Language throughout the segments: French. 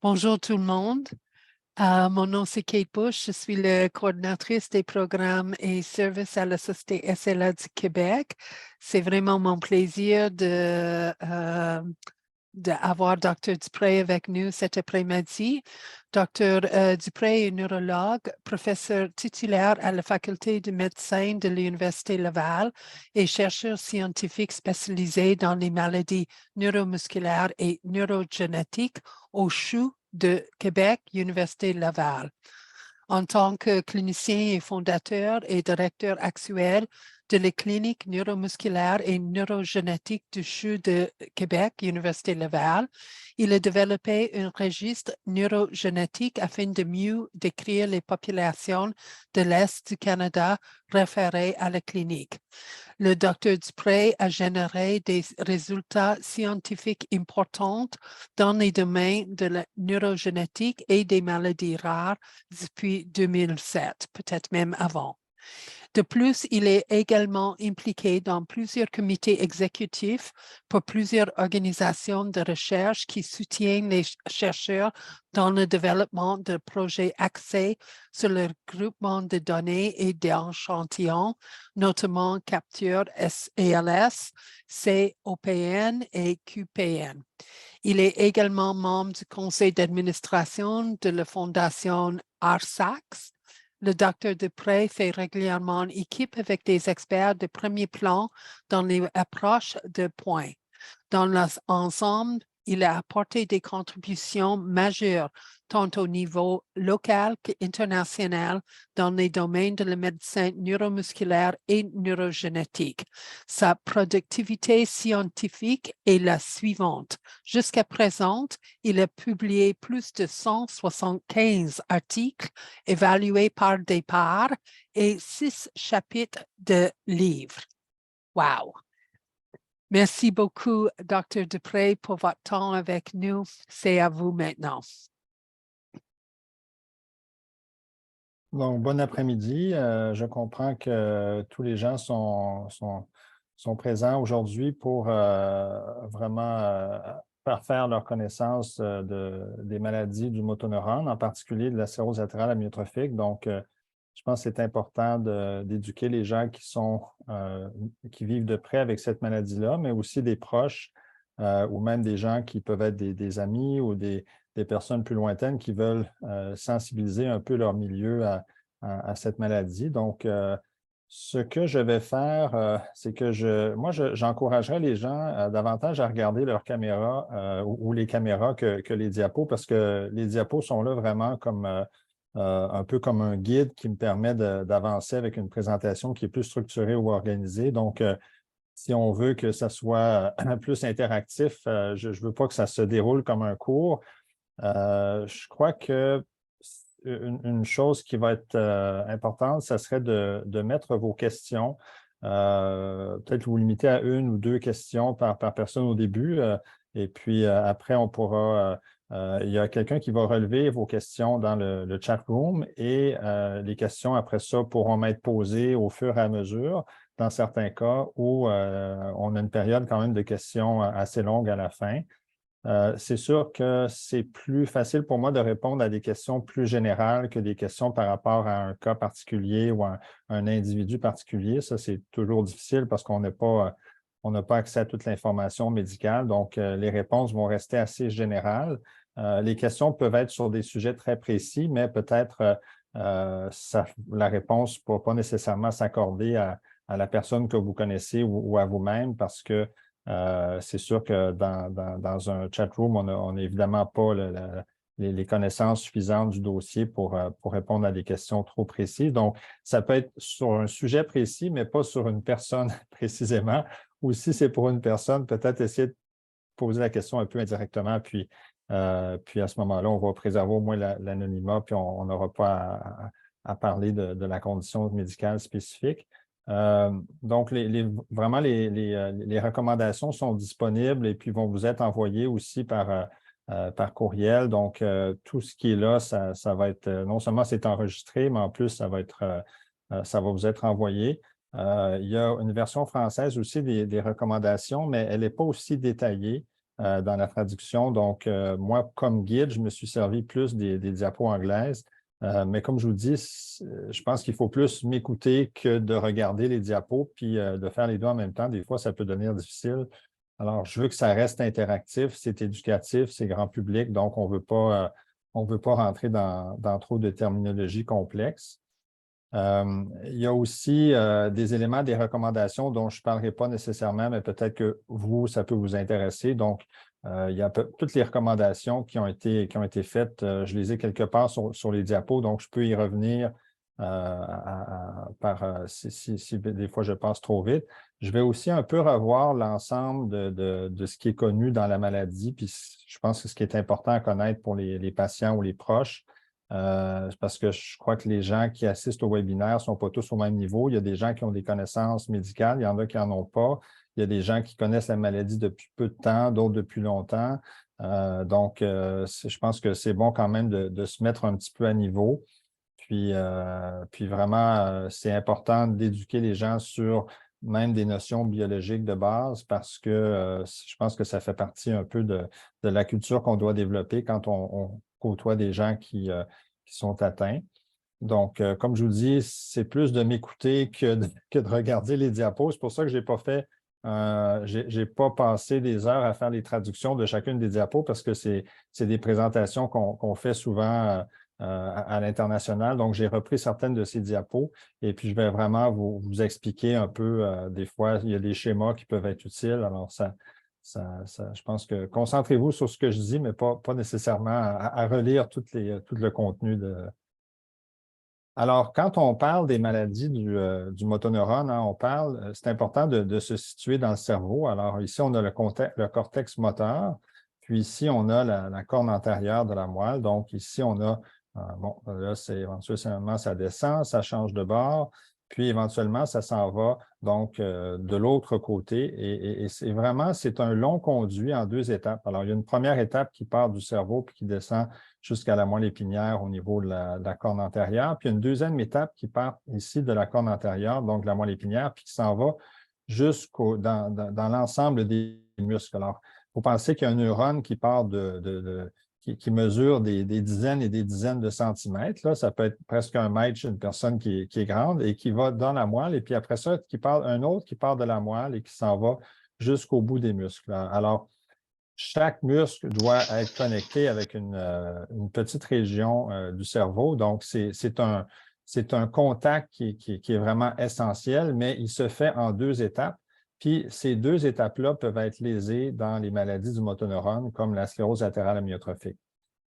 Bonjour tout le monde. Mon nom c'est Kate Bush. Je suis la coordinatrice des programmes et services à la Société SLA du Québec. C'est vraiment mon plaisir d'avoir Dr. Dupré avec nous cet après-midi. Dr. Dupré est neurologue, professeur titulaire à la faculté de médecine de l'Université Laval et chercheur scientifique spécialisé dans les maladies neuromusculaires et neurogénétiques au CHU de Québec, Université Laval. En tant que clinicien et fondateur et directeur actuel de la clinique neuromusculaire et neurogénétique du CHU de Québec, Université Laval, il a développé un registre neurogénétique afin de mieux décrire les populations de l'Est du Canada référées à la clinique. Le Dr. Dupré a généré des résultats scientifiques importants dans les domaines de la neurogénétique et des maladies rares depuis 2007, peut-être même avant. De plus, il est également impliqué dans plusieurs comités exécutifs pour plusieurs organisations de recherche qui soutiennent les chercheurs dans le développement de projets axés sur le regroupement de données et d'échantillons, notamment Capture SALS, COPN et QPN. Il est également membre du conseil d'administration de la fondation ARSAX. Le Dr. Dupré fait régulièrement équipe avec des experts de premier plan dans les approches de points. Dans l'ensemble, il a apporté des contributions majeures tant au niveau local qu'international dans les domaines de la médecine neuromusculaire et neurogénétique. Sa productivité scientifique est la suivante. Jusqu'à présent, il a publié plus de 175 articles évalués par des pairs et 6 chapitres de livres. Wow! Merci beaucoup, Dr. Dupré, pour votre temps avec nous. C'est à vous maintenant. Donc, bon après-midi. Je comprends que tous les gens sont présents aujourd'hui pour vraiment parfaire leur connaissance des maladies du motoneurone, en particulier de la sclérose latérale amyotrophique. Donc, je pense que c'est important d'éduquer les gens qui vivent de près avec cette maladie-là, mais aussi des proches ou même des gens qui peuvent être des amis ou des personnes plus lointaines qui veulent sensibiliser un peu leur milieu à cette maladie. Donc, ce que je vais faire, c'est que j'encouragerais les gens davantage à regarder leurs caméras ou les caméras que les diapos, parce que les diapos sont là vraiment comme un peu comme un guide qui me permet d'avancer avec une présentation qui est plus structurée ou organisée. Donc, si on veut que ça soit plus interactif, je ne veux pas que ça se déroule comme un cours. Je crois que une chose qui va être importante, ça serait de mettre vos questions. Peut-être vous limiter à 1 ou 2 questions par personne au début. Et puis après, on pourra. Il y a quelqu'un qui va relever vos questions dans le chat room et les questions après ça pourront être posées au fur et à mesure dans certains cas où on a une période quand même de questions assez longue à la fin. C'est sûr que c'est plus facile pour moi de répondre à des questions plus générales que des questions par rapport à un cas particulier ou à un individu particulier. Ça, c'est toujours difficile parce qu'on n'a pas accès à toute l'information médicale. Donc, les réponses vont rester assez générales. Les questions peuvent être sur des sujets très précis, mais peut-être la réponse ne peut pas nécessairement s'accorder à la personne que vous connaissez ou à vous-même parce que c'est sûr que dans un chat room, on n'a évidemment pas les connaissances suffisantes du dossier pour répondre à des questions trop précises. Donc, ça peut être sur un sujet précis, mais pas sur une personne précisément. Ou si c'est pour une personne, peut-être essayer de poser la question un peu indirectement, puis à ce moment-là, on va préserver au moins l'anonymat, puis on n'aura pas à parler de la condition médicale spécifique. Donc, vraiment, les recommandations sont disponibles et puis vont vous être envoyées aussi par courriel. Donc, tout ce qui est là, ça va être, non seulement c'est enregistré, mais en plus, ça va vous être envoyé. Il y a une version française aussi des recommandations, mais elle n'est pas aussi détaillée. dans la traduction. Donc, moi, comme guide, je me suis servi plus des diapos anglaises. Mais comme je vous dis, je pense qu'il faut plus m'écouter que de regarder les diapos, puis de faire les deux en même temps. Des fois, ça peut devenir difficile. Alors, je veux que ça reste interactif, c'est éducatif, c'est grand public, donc on ne veut pas rentrer dans trop de terminologie complexe. Il y a aussi des éléments, des recommandations dont je ne parlerai pas nécessairement, mais peut-être que vous, ça peut vous intéresser. Donc, il y a toutes les recommandations qui ont été faites. Je les ai quelque part sur les diapos, donc je peux y revenir si des fois je passe trop vite. Je vais aussi un peu revoir l'ensemble de ce qui est connu dans la maladie, puis je pense que ce qui est important à connaître pour les patients ou les proches. Parce que je crois que les gens qui assistent au webinaire ne sont pas tous au même niveau. Il y a des gens qui ont des connaissances médicales, il y en a qui n'en ont pas. Il y a des gens qui connaissent la maladie depuis peu de temps, d'autres depuis longtemps. Donc, je pense que c'est bon quand même de se mettre un petit peu à niveau. Puis vraiment, c'est important d'éduquer les gens sur même des notions biologiques de base parce que je pense que ça fait partie un peu de la culture qu'on doit développer quand on côtoie des gens qui sont atteints. Donc, comme je vous dis, c'est plus de m'écouter que de regarder les diapos. C'est pour ça que je n'ai pas fait, j'ai pas passé des heures à faire les traductions de chacune des diapos parce que c'est des présentations qu'on fait souvent à l'international. Donc, j'ai repris certaines de ces diapos et puis je vais vraiment vous expliquer un peu. Des fois, il y a des schémas qui peuvent être utiles. Alors, je pense que concentrez-vous sur ce que je dis, mais pas nécessairement à relire tout le contenu de. Alors, quand on parle des maladies du motoneurone, hein, c'est important de se situer dans le cerveau. Alors, ici, on a le cortex moteur, puis ici, on a la corne antérieure de la moelle. Donc, ici, on a, bon, là, éventuellement, ça descend, ça change de bord, puis éventuellement, ça s'en va donc de l'autre côté. Et c'est un long conduit en deux étapes. Alors, il y a une première étape qui part du cerveau puis qui descend jusqu'à la moelle épinière au niveau de la corne antérieure. Puis une deuxième étape qui part ici de la corne antérieure, donc de la moelle épinière, puis qui s'en va dans l'ensemble des muscles. Alors, il faut penser qu'il y a un neurone qui part qui mesure des dizaines et des dizaines de centimètres. Là, ça peut être presque un mètre chez une personne qui est grande et qui va dans la moelle. Et puis après ça, un autre qui part de la moelle et qui s'en va jusqu'au bout des muscles. Alors, chaque muscle doit être connecté avec une petite région du cerveau. Donc, c'est un contact qui est vraiment essentiel, mais il se fait en deux étapes. Puis, ces deux étapes-là peuvent être lésées dans les maladies du motoneurone, comme la sclérose latérale amyotrophique.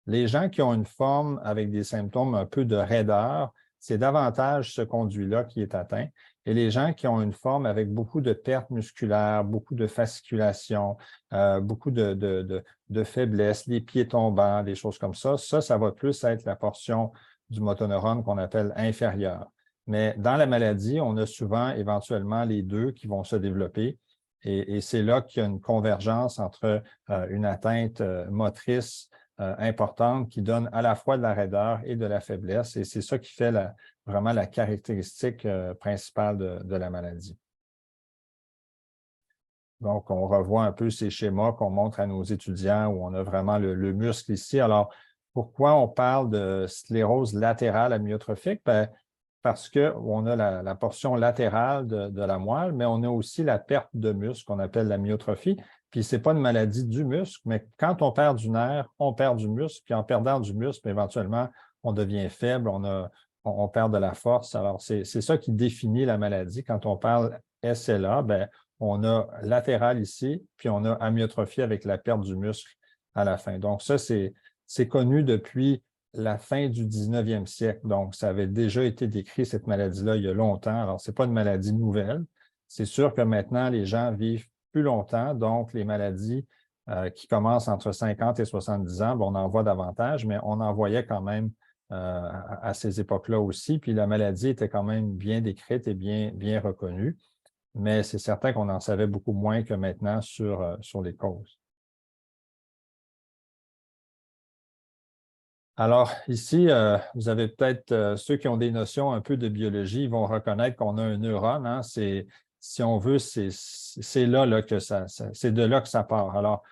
Les gens qui ont une forme avec des symptômes un peu de raideur, c'est davantage ce conduit-là qui est atteint. Et les gens qui ont une forme avec beaucoup de pertes musculaires, beaucoup de fasciculation, beaucoup de faiblesse, les pieds tombants, des choses comme ça va plus être la portion du motoneurone qu'on appelle inférieure. Mais dans la maladie, on a souvent éventuellement les deux qui vont se développer. Et c'est là qu'il y a une convergence entre une atteinte motrice importante qui donne à la fois de la raideur et de la faiblesse. Et c'est ça qui fait vraiment la caractéristique principale de la maladie. Donc, on revoit un peu ces schémas qu'on montre à nos étudiants où on a vraiment le muscle ici. Alors, pourquoi on parle de sclérose latérale amyotrophique? Bien, parce qu'on a la portion latérale de la moelle, mais on a aussi la perte de muscle qu'on appelle la myotrophie. Puis, ce n'est pas une maladie du muscle, mais quand on perd du nerf, on perd du muscle. Puis, en perdant du muscle, éventuellement, on devient faible, on perd de la force. Alors, c'est ça qui définit la maladie. Quand on parle SLA, bien, on a latéral ici, puis on a amyotrophie avec la perte du muscle à la fin. Donc, ça, c'est connu depuis la fin du 19e siècle. Donc, ça avait déjà été décrit, cette maladie-là, il y a longtemps. Alors, ce n'est pas une maladie nouvelle. C'est sûr que maintenant, les gens vivent plus longtemps. Donc, les maladies qui commencent entre 50 et 70 ans, bon, on en voit davantage, mais on en voyait quand même à ces époques-là aussi. Puis la maladie était quand même bien décrite et bien reconnue. Mais c'est certain qu'on en savait beaucoup moins que maintenant sur les causes. Alors, ici, vous avez peut-être ceux qui ont des notions un peu de biologie, ils vont reconnaître qu'on a un neurone. Hein, si on veut, c'est là que c'est de là que ça part. Alors,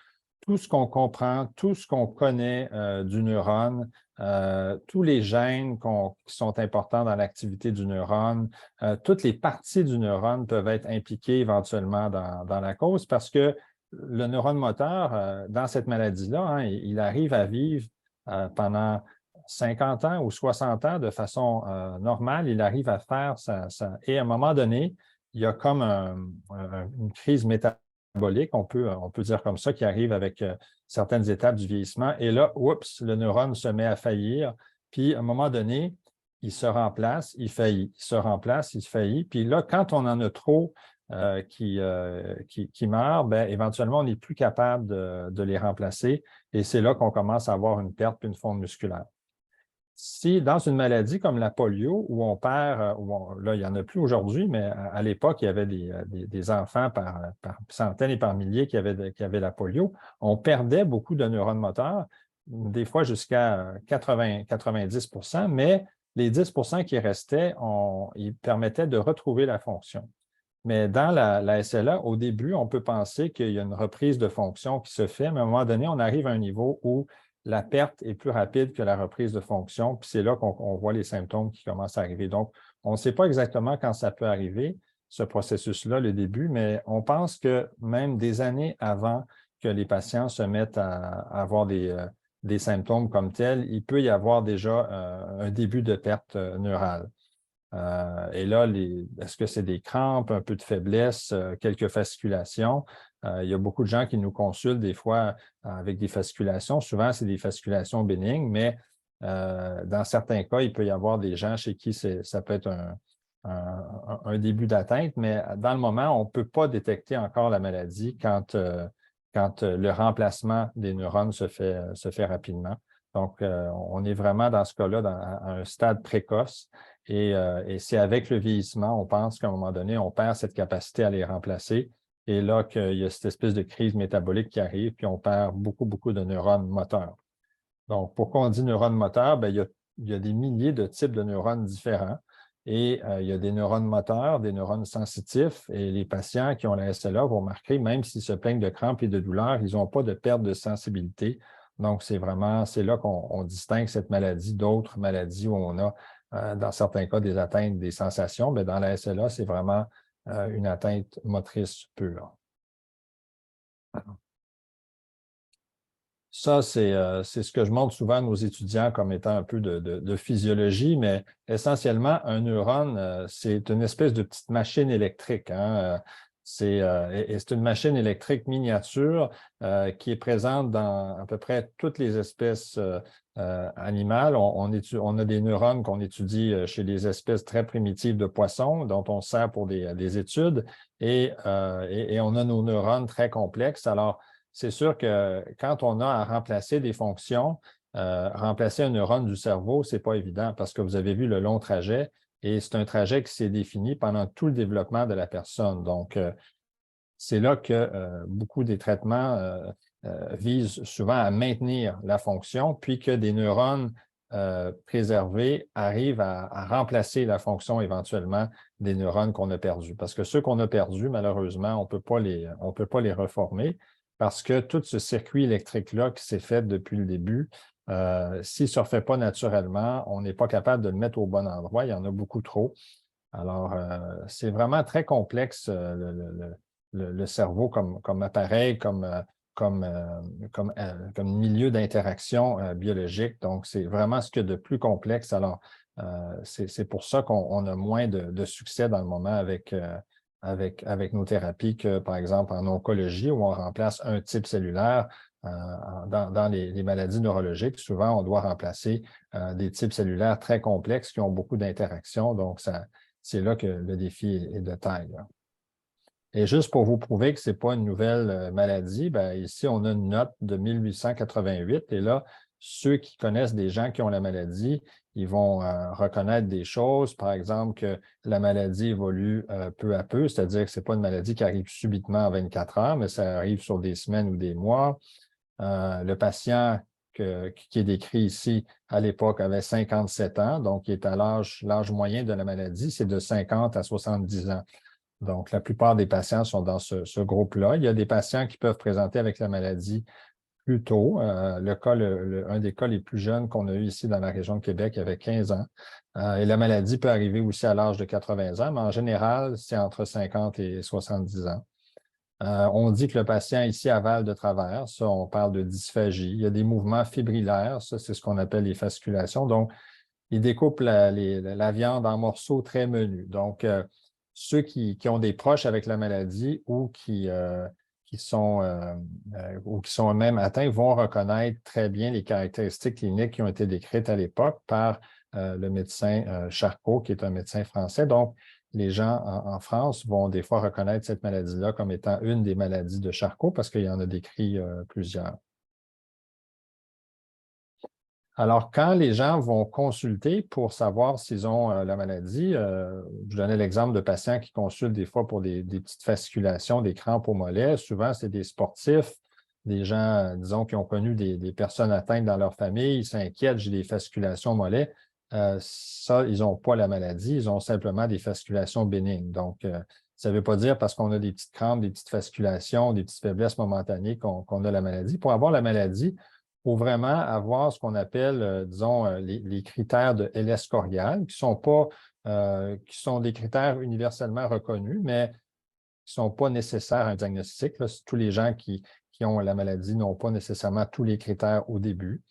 tout ce qu'on comprend, tout ce qu'on connaît du neurone, tous les gènes qui sont importants dans l'activité du neurone, toutes les parties du neurone peuvent être impliquées éventuellement dans la cause parce que le neurone moteur, dans cette maladie-là, hein, il arrive à vivre pendant 50 ans ou 60 ans de façon normale. Il arrive à faire ça. Et à un moment donné, il y a comme une crise métabolique, on peut dire comme ça, qui arrive avec certaines étapes du vieillissement. Et là, oups, le neurone se met à faillir. Puis, à un moment donné, il se remplace, il faillit. Il se remplace, il faillit. Puis là, quand on en a trop qui meurent, ben, éventuellement, on n'est plus capable de les remplacer. Et c'est là qu'on commence à avoir une perte puis une fonte musculaire. Si dans une maladie comme la polio, où on perd, là, il n'y en a plus aujourd'hui, mais à l'époque, il y avait des enfants par centaines et par milliers qui avaient la polio, on perdait beaucoup de neurones moteurs, des fois jusqu'à 90 mais les 10 qui restaient, ils permettaient de retrouver la fonction. Mais dans la SLA, au début, on peut penser qu'il y a une reprise de fonction qui se fait, mais à un moment donné, on arrive à un niveau où la perte est plus rapide que la reprise de fonction, puis c'est là qu'on voit les symptômes qui commencent à arriver. Donc, on ne sait pas exactement quand ça peut arriver, ce processus-là, le début, mais on pense que même des années avant que les patients se mettent à avoir des symptômes comme tels, il peut y avoir déjà un début de perte neurale. Et là, est-ce que c'est des crampes, un peu de faiblesse, quelques fasciculations? Il y a beaucoup de gens qui nous consultent des fois avec des fasciculations. Souvent, c'est des fasciculations bénignes, mais dans certains cas, il peut y avoir des gens chez qui ça peut être un début d'atteinte, mais dans le moment, on ne peut pas détecter encore la maladie quand le remplacement des neurones se fait rapidement. Donc, on est vraiment dans ce cas-là à un stade précoce. Et c'est avec le vieillissement, on pense qu'à un moment donné, on perd cette capacité à les remplacer. Et là, qu'il y a cette espèce de crise métabolique qui arrive, puis on perd beaucoup, beaucoup de neurones moteurs. Donc, pourquoi on dit neurones moteurs? Bien, il y a des milliers de types de neurones différents. Et il y a des neurones moteurs, des neurones sensitifs. Et les patients qui ont la SLA vont remarquer, même s'ils se plaignent de crampes et de douleurs, ils n'ont pas de perte de sensibilité. Donc, c'est là qu'on distingue cette maladie d'autres maladies où on a dans certains cas, des atteintes des sensations, mais dans la SLA, c'est vraiment une atteinte motrice pure. Ça, c'est ce que je montre souvent à nos étudiants comme étant un peu de physiologie, mais essentiellement, un neurone, c'est une espèce de petite machine électrique. Hein? C'est une machine électrique miniature qui est présente dans à peu près toutes les espèces animales. On a des neurones qu'on étudie chez les espèces très primitives de poissons, dont on sert pour des études, et on a nos neurones très complexes. Alors, c'est sûr que quand on a à remplacer des fonctions, remplacer un neurone du cerveau, ce n'est pas évident parce que vous avez vu le long trajet et c'est un trajet qui s'est défini pendant tout le développement de la personne. Donc, c'est là que beaucoup des traitements visent souvent à maintenir la fonction, puis que des neurones préservés arrivent à remplacer la fonction éventuellement des neurones qu'on a perdus. Parce que ceux qu'on a perdus, malheureusement, on ne peut pas les reformer parce que tout ce circuit électrique-là qui s'est fait depuis le début, s'il ne se refait pas naturellement, on n'est pas capable de le mettre au bon endroit. Il y en a beaucoup trop. Alors, c'est vraiment très complexe le cerveau comme appareil, comme milieu d'interaction biologique. Donc, c'est vraiment ce qu'il y a de plus complexe. Alors, c'est pour ça qu'on a moins de succès dans le moment avec nos thérapies que, par exemple, en oncologie, où on remplace un type cellulaire. Dans les maladies neurologiques, souvent, on doit remplacer des types cellulaires très complexes qui ont beaucoup d'interactions. Donc, c'est là que le défi est de taille. Là. Et juste pour vous prouver que ce n'est pas une nouvelle maladie, bien, ici, on a une note de 1888. Et là, ceux qui connaissent des gens qui ont la maladie, ils vont reconnaître des choses. Par exemple, que la maladie évolue peu à peu, c'est-à-dire que ce n'est pas une maladie qui arrive subitement en 24 heures, mais ça arrive sur des semaines ou des mois. Le patient qui est décrit ici, à l'époque, avait 57 ans, donc il est à l'âge moyen de la maladie, c'est de 50 à 70 ans. Donc, la plupart des patients sont dans ce groupe-là. Il y a des patients qui peuvent présenter avec la maladie plus tôt. Un des cas les plus jeunes qu'on a eu ici dans la région de Québec, il avait 15 ans. Et la maladie peut arriver aussi à l'âge de 80 ans, mais en général, c'est entre 50 et 70 ans. On dit que le patient ici avale de travers. Ça, on parle de dysphagie. Il y a des mouvements fibrillaires. Ça, c'est ce qu'on appelle les fasculations. Donc, il découpe la viande en morceaux très menus. Donc, ceux qui ont des proches avec la maladie ou qui sont eux-mêmes atteints vont reconnaître très bien les caractéristiques cliniques qui ont été décrites à l'époque par le médecin Charcot, qui est un médecin français. Donc, les gens en France vont des fois reconnaître cette maladie-là comme étant une des maladies de Charcot parce qu'il y en a décrit plusieurs. Alors, quand les gens vont consulter pour savoir s'ils ont la maladie, je donnais l'exemple de patients qui consultent des fois pour des petites fasciculations, des crampes au mollet. Souvent, c'est des sportifs, des gens, disons, qui ont connu des personnes atteintes dans leur famille, ils s'inquiètent, j'ai des fasciculations au mollet. Ça, ils n'ont pas la maladie, ils ont simplement des fasciculations bénignes. Donc, ça ne veut pas dire parce qu'on a des petites crampes, des petites fasciculations, des petites faiblesses momentanées qu'on a la maladie. Pour avoir la maladie, il faut vraiment avoir ce qu'on appelle, disons, les critères de LS-Corial, qui sont des critères universellement reconnus, mais qui ne sont pas nécessaires à un diagnostic. Là, tous les gens qui ont la maladie n'ont pas nécessairement tous les critères au début.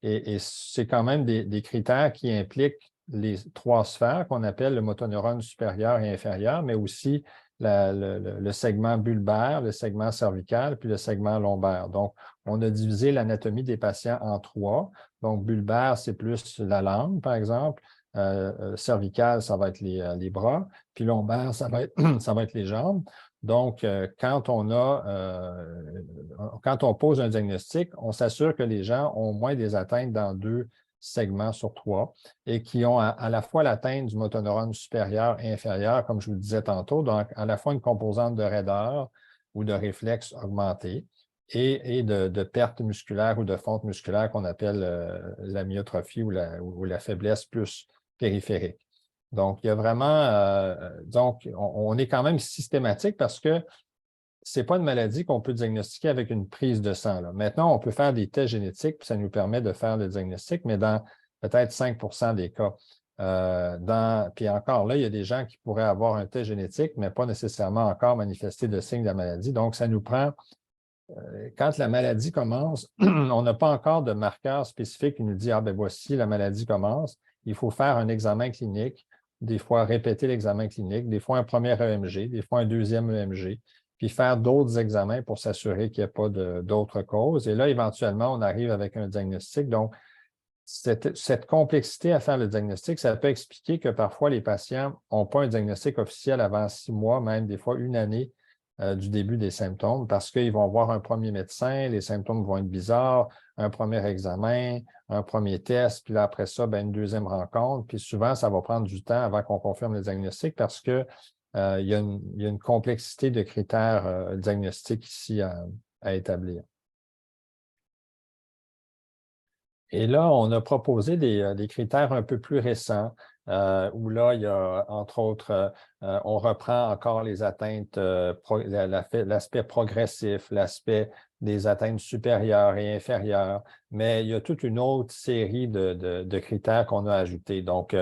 Et c'est quand même des critères qui impliquent les trois sphères qu'on appelle le motoneurone supérieur et inférieur, mais aussi le segment bulbaire, le segment cervical, puis le segment lombaire. Donc, on a divisé l'anatomie des patients en trois. Donc, bulbaire, c'est plus la langue, par exemple. Cervical, ça va être les bras. Puis lombaire, ça va être les jambes. Donc, quand on pose un diagnostic, on s'assure que les gens ont au moins des atteintes dans 2 segments sur 3 et qui ont à la fois l'atteinte du motoneurone supérieur et inférieur, comme je vous le disais tantôt, donc à la fois une composante de raideur ou de réflexe augmenté et de perte musculaire ou de fonte musculaire qu'on appelle la myotrophie ou la faiblesse plus périphérique. Donc, il y a vraiment, donc, on est quand même systématique parce que ce n'est pas une maladie qu'on peut diagnostiquer avec une prise de sang. Là. Maintenant, on peut faire des tests génétiques, puis ça nous permet de faire le diagnostic, mais dans peut-être 5 des cas. Puis encore là, il y a des gens qui pourraient avoir un test génétique, mais pas nécessairement encore manifester de signes de la maladie. Donc, ça nous prend, quand la maladie commence, on n'a pas encore de marqueur spécifique qui nous dit, ah ben voici, la maladie commence. Il faut faire un examen clinique, des fois répéter l'examen clinique, des fois un premier EMG, des fois un deuxième EMG, puis faire d'autres examens pour s'assurer qu'il n'y a pas d'autres causes. Et là, éventuellement, on arrive avec un diagnostic. Donc, cette complexité à faire le diagnostic, ça peut expliquer que parfois les patients n'ont pas un diagnostic officiel avant 6 mois, même des fois 1 année du début des symptômes, parce qu'ils vont voir un premier médecin, les symptômes vont être bizarres, un premier examen, un premier test, puis là, après ça, une deuxième rencontre. Puis souvent, ça va prendre du temps avant qu'on confirme le diagnostic parce que il y a une complexité de critères diagnostiques ici à établir. Et là, on a proposé des critères un peu plus récents où là, il y a, entre autres, on reprend encore les atteintes, l'aspect progressif, l'aspect des atteintes supérieures et inférieures, mais il y a toute une autre série de critères qu'on a ajoutés. Donc,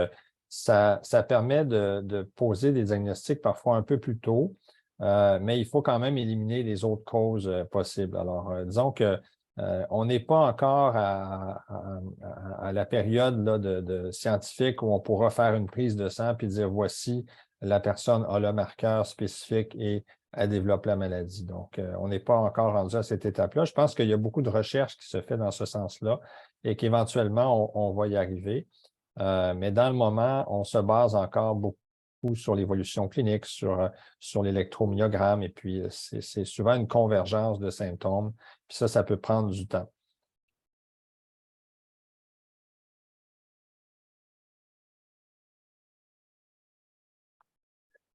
ça permet de poser des diagnostics parfois un peu plus tôt, mais il faut quand même éliminer les autres causes possibles. Alors, disons que on n'est pas encore à la période là, de scientifique où on pourra faire une prise de sang et dire voici, la personne a le marqueur spécifique et elle développe la maladie. Donc, on n'est pas encore rendu à cette étape-là. Je pense qu'il y a beaucoup de recherches qui se fait dans ce sens-là et qu'éventuellement, on va y arriver. Mais dans le moment, on se base encore beaucoup sur l'évolution clinique, sur l'électromyogramme, et puis c'est souvent une convergence de symptômes. Puis ça peut prendre du temps.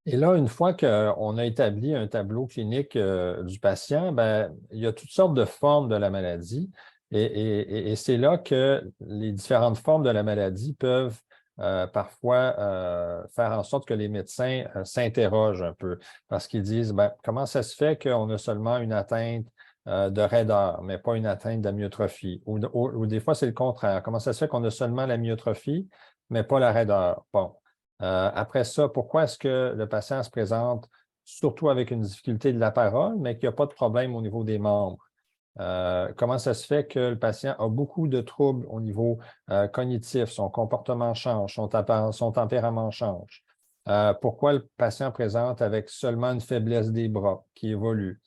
Et là, une fois qu'on a établi un tableau clinique du patient, il y a toutes sortes de formes de la maladie. Et c'est là que les différentes formes de la maladie peuvent parfois faire en sorte que les médecins s'interrogent un peu parce qu'ils disent comment ça se fait qu'on a seulement une atteinte de raideur, mais pas une atteinte d'amyotrophie. Ou des fois, c'est le contraire. Comment ça se fait qu'on a seulement la myotrophie, mais pas la raideur? Bon. Après ça, pourquoi est-ce que le patient se présente surtout avec une difficulté de la parole, mais qu'il n'y a pas de problème au niveau des membres? Comment ça se fait que le patient a beaucoup de troubles au niveau cognitif, son comportement change, son tempérament change? Pourquoi le patient présente avec seulement une faiblesse des bras qui évolue?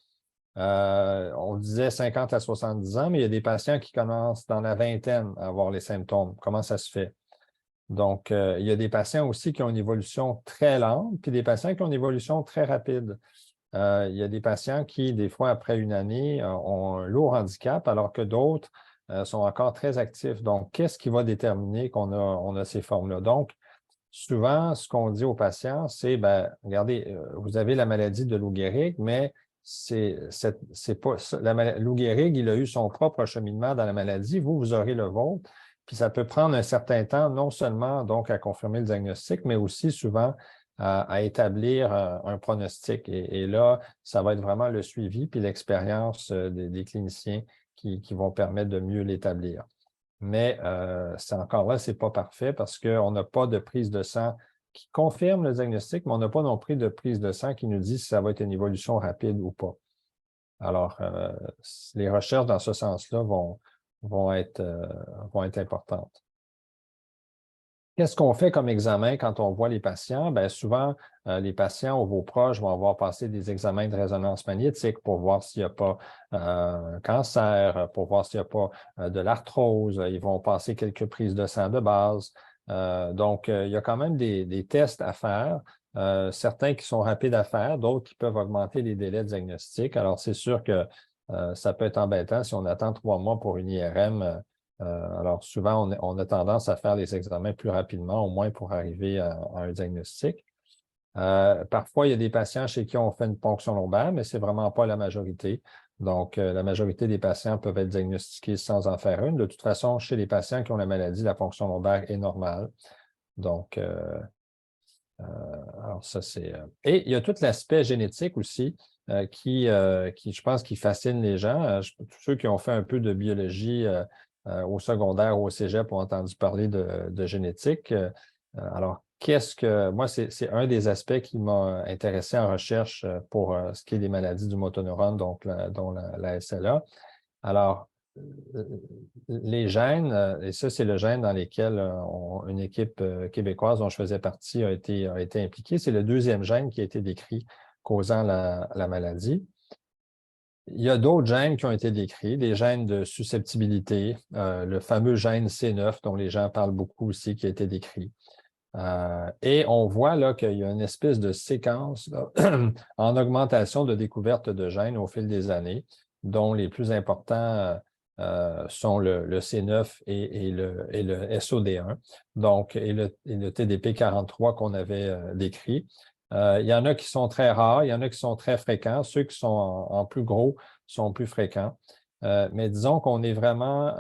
On disait 50 à 70 ans, mais il y a des patients qui commencent dans la vingtaine à avoir les symptômes. Comment ça se fait? Donc, il y a des patients aussi qui ont une évolution très lente, puis des patients qui ont une évolution très rapide. Il y a des patients qui, des fois, après une année, ont un lourd handicap, alors que d'autres sont encore très actifs. Donc, qu'est-ce qui va déterminer on a ces formes-là? Donc, souvent, ce qu'on dit aux patients, c'est, ben, regardez, vous avez la maladie de Lou Gehrig, mais c'est pas ça. Lou Gehrig, il a eu son propre cheminement dans la maladie. Vous aurez le vôtre. Puis ça peut prendre un certain temps, non seulement donc à confirmer le diagnostic, mais aussi souvent à établir un pronostic. Et là, ça va être vraiment le suivi puis l'expérience des cliniciens qui vont permettre de mieux l'établir. Mais c'est encore là, ce n'est pas parfait parce qu'on n'a pas de prise de sang qui confirme le diagnostic, mais on n'a pas non plus de prise de sang qui nous dit si ça va être une évolution rapide ou pas. Alors, les recherches dans ce sens-là vont être importantes. Qu'est-ce qu'on fait comme examen quand on voit les patients? Bien, souvent, les patients ou vos proches vont avoir passé des examens de résonance magnétique pour voir s'il n'y a pas un cancer, pour voir s'il n'y a pas de l'arthrose. Ils vont passer quelques prises de sang de base. Donc, il y a quand même des tests à faire, certains qui sont rapides à faire, d'autres qui peuvent augmenter les délais de diagnostic. Alors, c'est sûr que ça peut être embêtant si on attend 3 mois pour une IRM. Alors, souvent, on a tendance à faire les examens plus rapidement, au moins pour arriver à un diagnostic. Parfois, il y a des patients chez qui on fait une ponction lombaire, mais ce n'est vraiment pas la majorité. Donc, la majorité des patients peuvent être diagnostiqués sans en faire une. De toute façon, chez les patients qui ont la maladie, la ponction lombaire est normale. Donc, alors ça, c'est... Et il y a tout l'aspect génétique aussi qui, je pense, qui fascine les gens. Tous ceux qui ont fait un peu de biologie au secondaire ou au cégep ont entendu parler de génétique. Alors, moi, c'est un des aspects qui m'a intéressé en recherche pour ce qui est des maladies du motoneurone, dont la SLA. Alors, les gènes, et ça, c'est le gène dans lequel une équipe québécoise dont je faisais partie a été impliquée. C'est le deuxième gène qui a été décrit causant la maladie. Il y a d'autres gènes qui ont été décrits, des gènes de susceptibilité, le fameux gène C9 dont les gens parlent beaucoup aussi, qui a été décrit. Et on voit là qu'il y a une espèce de séquence là, en augmentation de découverte de gènes au fil des années, dont les plus importants sont le C9 et le SOD1, donc, et le TDP43 qu'on avait décrit. Il y en a qui sont très rares, il y en a qui sont très fréquents. Ceux qui sont en plus gros sont plus fréquents. Mais disons qu'on est vraiment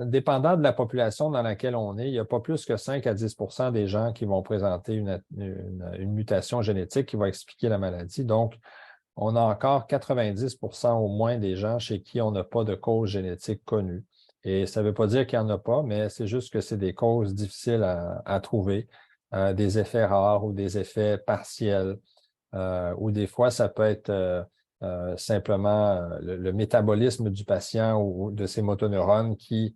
dépendant de la population dans laquelle on est, il n'y a pas plus que 5 à 10 des gens qui vont présenter une mutation génétique qui va expliquer la maladie. Donc, on a encore 90 au moins des gens chez qui on n'a pas de cause génétique connue. Et ça ne veut pas dire qu'il n'y en a pas, mais c'est juste que c'est des causes difficiles à trouver, des effets rares ou des effets partiels, ou des fois, ça peut être simplement le métabolisme du patient ou de ses motoneurones qui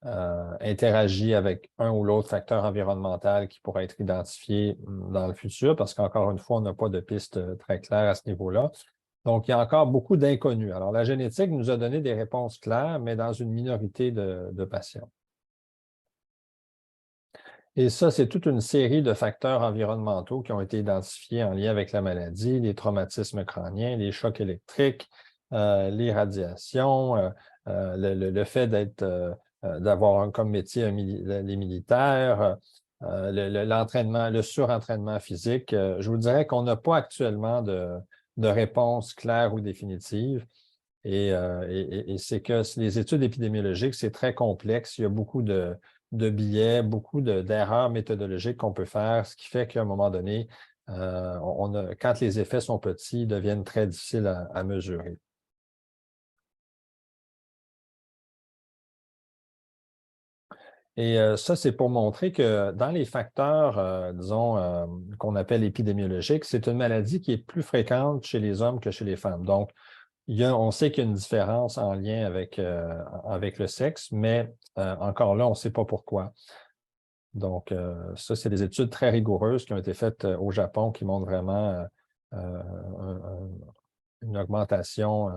interagit avec un ou l'autre facteur environnemental qui pourrait être identifié dans le futur, parce qu'encore une fois, on n'a pas de piste très claire à ce niveau-là. Donc, il y a encore beaucoup d'inconnus. Alors, la génétique nous a donné des réponses claires, mais dans une minorité de patients. Et ça, c'est toute une série de facteurs environnementaux qui ont été identifiés en lien avec la maladie, les traumatismes crâniens, les chocs électriques, les radiations, le fait d'avoir comme métier les militaires, l'entraînement, le surentraînement physique. Je vous dirais qu'on n'a pas actuellement de réponse claire ou définitive. Et c'est que les études épidémiologiques, c'est très complexe. Il y a beaucoup de biais, beaucoup d'erreurs méthodologiques qu'on peut faire, ce qui fait qu'à un moment donné, quand les effets sont petits, ils deviennent très difficiles à mesurer. Et ça, c'est pour montrer que dans les facteurs, disons, qu'on appelle épidémiologiques, c'est une maladie qui est plus fréquente chez les hommes que chez les femmes. Donc, on sait qu'il y a une différence en lien avec le sexe, mais encore là, on ne sait pas pourquoi. Donc, ça, c'est des études très rigoureuses qui ont été faites au Japon qui montrent vraiment une augmentation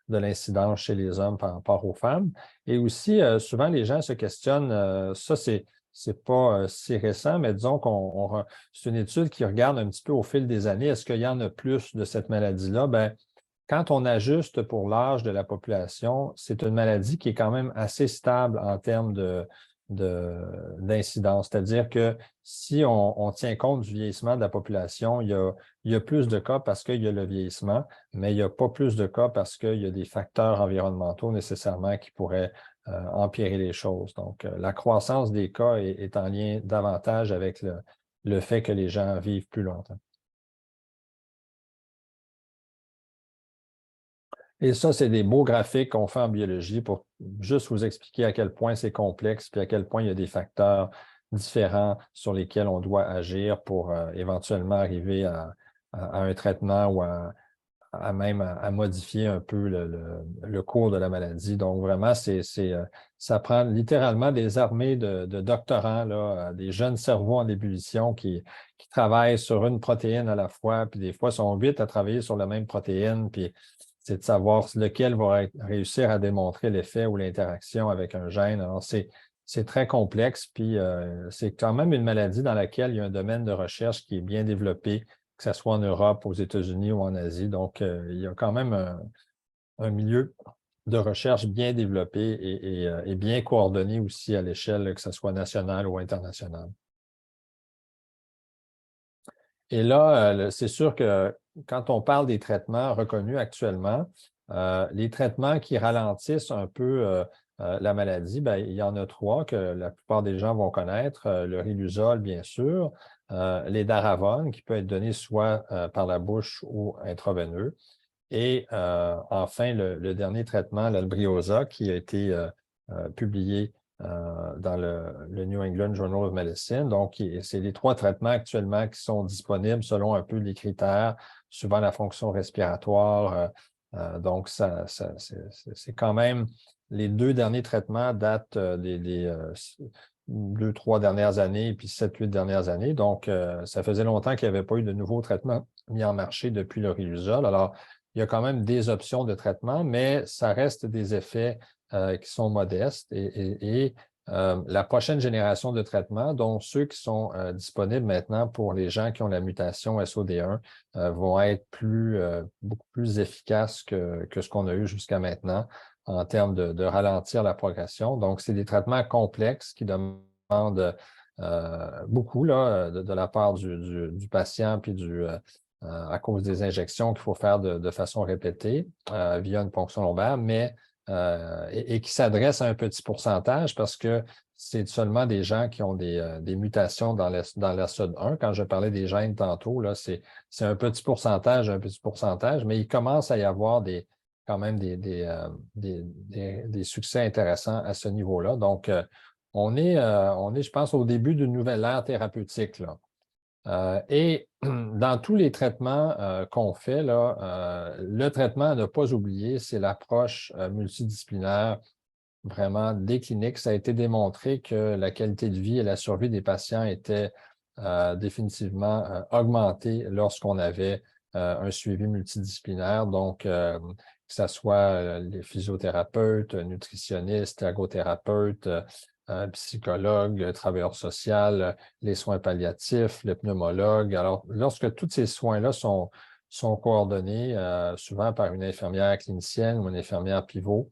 de l'incidence chez les hommes par rapport aux femmes. Et aussi, souvent, les gens se questionnent, ça, c'est pas si récent, mais disons c'est une étude qui regarde un petit peu au fil des années, est-ce qu'il y en a plus de cette maladie-là? Bien, quand on ajuste pour l'âge de la population, c'est une maladie qui est quand même assez stable en termes d'incidence. C'est-à-dire que si on tient compte du vieillissement de la population, il y a plus de cas parce qu'il y a le vieillissement, mais il n'y a pas plus de cas parce qu'il y a des facteurs environnementaux nécessairement qui pourraient empirer les choses. Donc, la croissance des cas est en lien davantage avec le fait que les gens vivent plus longtemps. Et ça, c'est des beaux graphiques qu'on fait en biologie pour juste vous expliquer à quel point c'est complexe, puis à quel point il y a des facteurs différents sur lesquels on doit agir pour éventuellement arriver à un traitement ou même à modifier un peu le cours de la maladie. Donc, vraiment, ça prend littéralement des armées de doctorants, là, des jeunes cerveaux en ébullition qui travaillent sur une protéine à la fois, puis des fois sont 8 à travailler sur la même protéine, puis c'est de savoir lequel va réussir à démontrer l'effet ou l'interaction avec un gène. Alors, c'est très complexe, puis c'est quand même une maladie dans laquelle il y a un domaine de recherche qui est bien développé, que ce soit en Europe, aux États-Unis ou en Asie. Donc, il y a quand même un milieu de recherche bien développé et bien coordonné aussi à l'échelle, que ce soit nationale ou internationale. Et là, c'est sûr que quand on parle des traitements reconnus actuellement, les traitements qui ralentissent un peu la maladie, bien, il y en a 3 que la plupart des gens vont connaître. Le Riluzole, bien sûr, les Daravones, qui peut être donné soit par la bouche ou intraveineux, et enfin, le dernier traitement, l'Albrioza, qui a été publié dans le New England Journal of Medicine. Donc, c'est les 3 traitements actuellement qui sont disponibles selon un peu les critères, suivant la fonction respiratoire. Donc, c'est quand même, les 2 derniers traitements datent des 2-3 dernières années, puis 7-8 dernières années. Donc, ça faisait longtemps qu'il n'y avait pas eu de nouveaux traitements mis en marché depuis le Riluzole. Alors, il y a quand même des options de traitement, mais ça reste des effets qui sont modestes et la prochaine génération de traitements, dont ceux qui sont disponibles maintenant pour les gens qui ont la mutation SOD1, vont être beaucoup plus efficaces que ce qu'on a eu jusqu'à maintenant en termes de ralentir la progression. Donc, c'est des traitements complexes qui demandent beaucoup là, de la part du patient puis à cause des injections qu'il faut faire de façon répétée via une ponction lombaire, mais et qui s'adresse à un petit pourcentage parce que c'est seulement des gens qui ont des mutations dans la SOD1. Quand je parlais des gènes tantôt, là, c'est un petit pourcentage, mais il commence à y avoir quand même des succès intéressants à ce niveau-là. Donc, on est, je pense, au début d'une nouvelle ère thérapeutique, là. Et dans tous les traitements qu'on fait, là, le traitement à ne pas oublier, c'est l'approche multidisciplinaire vraiment des cliniques. Ça a été démontré que la qualité de vie et la survie des patients étaient définitivement augmentées lorsqu'on avait un suivi multidisciplinaire. Donc, que ce soit les physiothérapeutes, nutritionnistes, ergothérapeutes, psychologues, travailleurs sociaux, les soins palliatifs, le pneumologue. Alors, lorsque tous ces soins-là sont coordonnés, souvent par une infirmière clinicienne ou une infirmière pivot,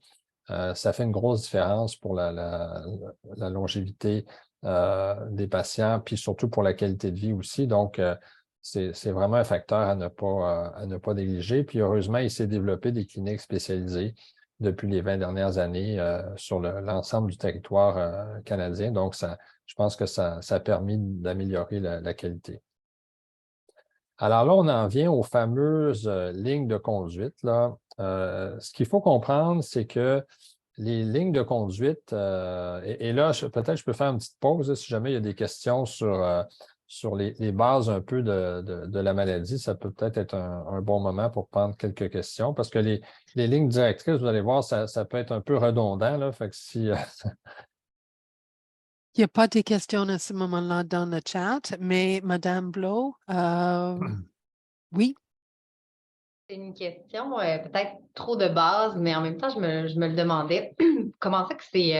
ça fait une grosse différence pour la longévité des patients, puis surtout pour la qualité de vie aussi. Donc, c'est vraiment un facteur à ne pas négliger. Puis heureusement, il s'est développé des cliniques spécialisées depuis les 20 dernières années sur l'ensemble du territoire canadien. Donc, je pense que ça a permis d'améliorer la qualité. Alors là, on en vient aux fameuses lignes de conduite, là. Ce qu'il faut comprendre, c'est que les lignes de conduite, et là, peut-être je peux faire une petite pause là, si jamais il y a des questions sur les bases un peu de la maladie. Ça peut peut-être être un bon moment pour prendre quelques questions parce que les lignes directrices, vous allez voir, ça peut être un peu redondant, là. Fait que si, Il n'y a pas de questions à ce moment-là dans le chat, mais Madame Blo, oui, C'est une question peut-être trop de base, mais en même temps, je me le demandais. Comment ça que c'est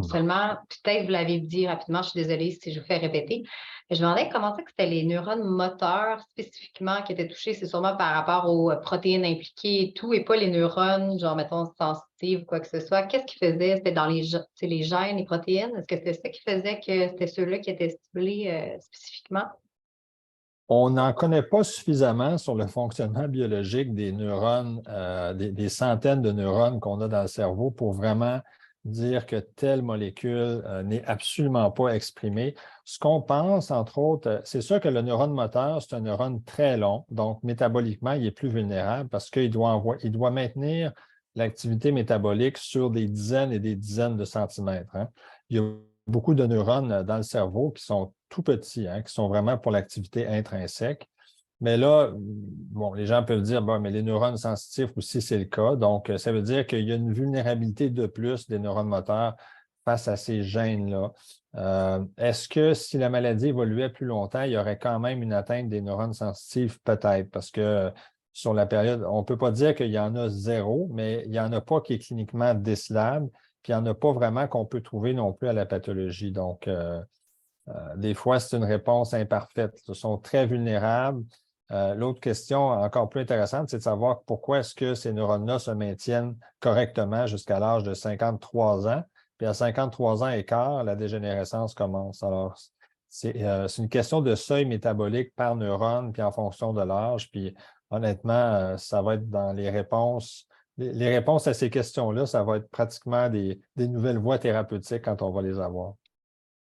seulement, peut-être vous l'avez dit rapidement, je suis désolée si je vous fais répéter, mais je me demandais comment ça que c'était les neurones moteurs spécifiquement qui étaient touchés, c'est sûrement par rapport aux protéines impliquées et tout, et pas les neurones, genre mettons sensitifs ou quoi que ce soit. Qu'est-ce qui faisait? C'était dans les gènes, les protéines? Est-ce que c'était ça qui faisait que c'était ceux-là qui étaient stimulés spécifiquement? On n'en connaît pas suffisamment sur le fonctionnement biologique des neurones, des centaines de neurones qu'on a dans le cerveau pour vraiment dire que telle molécule n'est absolument pas exprimée. Ce qu'on pense, entre autres, c'est sûr que le neurone moteur, c'est un neurone très long, donc métaboliquement, il est plus vulnérable parce qu'il il doit maintenir l'activité métabolique sur des dizaines et des dizaines de centimètres, hein. Il y a beaucoup de neurones dans le cerveau qui sont tout petits, hein, qui sont vraiment pour l'activité intrinsèque. Mais là, bon, les gens peuvent dire, bon, mais les neurones sensitifs aussi, c'est le cas. Donc, ça veut dire qu'il y a une vulnérabilité de plus des neurones moteurs face à ces gènes-là. Est-ce que si la maladie évoluait plus longtemps, il y aurait quand même une atteinte des neurones sensitifs? Peut-être, parce que sur la période, on ne peut pas dire qu'il y en a zéro, mais il n'y en a pas qui est cliniquement décelable, puis il n'y en a pas vraiment qu'on peut trouver non plus à la pathologie. Donc, des fois, c'est une réponse imparfaite. Ils sont très vulnérables. L'autre question encore plus intéressante, c'est de savoir pourquoi est-ce que ces neurones-là se maintiennent correctement jusqu'à l'âge de 53 ans. Puis à 53 ans et quart, la dégénérescence commence. Alors, c'est une question de seuil métabolique par neurone, puis en fonction de l'âge. Puis honnêtement, ça va être dans les réponses. Les réponses à ces questions-là, ça va être pratiquement des nouvelles voies thérapeutiques quand on va les avoir.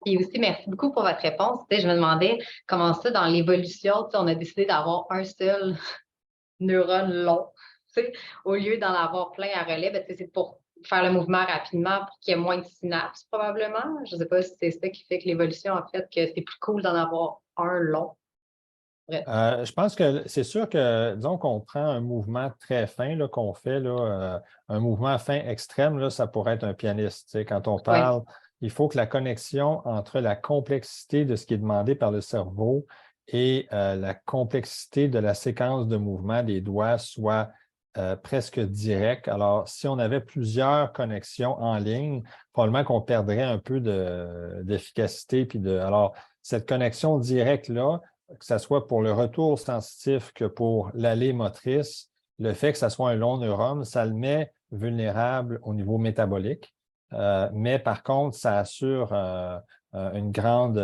Et aussi, merci beaucoup pour votre réponse. Tu sais, je me demandais comment ça, dans l'évolution, tu sais, on a décidé d'avoir un seul neurone long, tu sais, au lieu d'en avoir plein à relais, ben, tu sais, c'est pour faire le mouvement rapidement pour qu'il y ait moins de synapses, probablement. Je ne sais pas si c'est ça qui fait que l'évolution, en fait, que c'est plus cool d'en avoir un long. Bref. Je pense que c'est sûr que, disons qu'on prend un mouvement très fin là, qu'on fait, là, un mouvement fin extrême, là, ça pourrait être un pianiste. Tu sais, quand on parle, il faut que la connexion entre la complexité de ce qui est demandé par le cerveau et la complexité de la séquence de mouvement des doigts soit presque directe. Alors, si on avait plusieurs connexions en ligne, probablement qu'on perdrait un peu d'efficacité. Alors, cette connexion directe-là, que ce soit pour le retour sensitif que pour l'allée motrice, le fait que ce soit un long neurone, ça le met vulnérable au niveau métabolique. Mais par contre, ça assure une grande,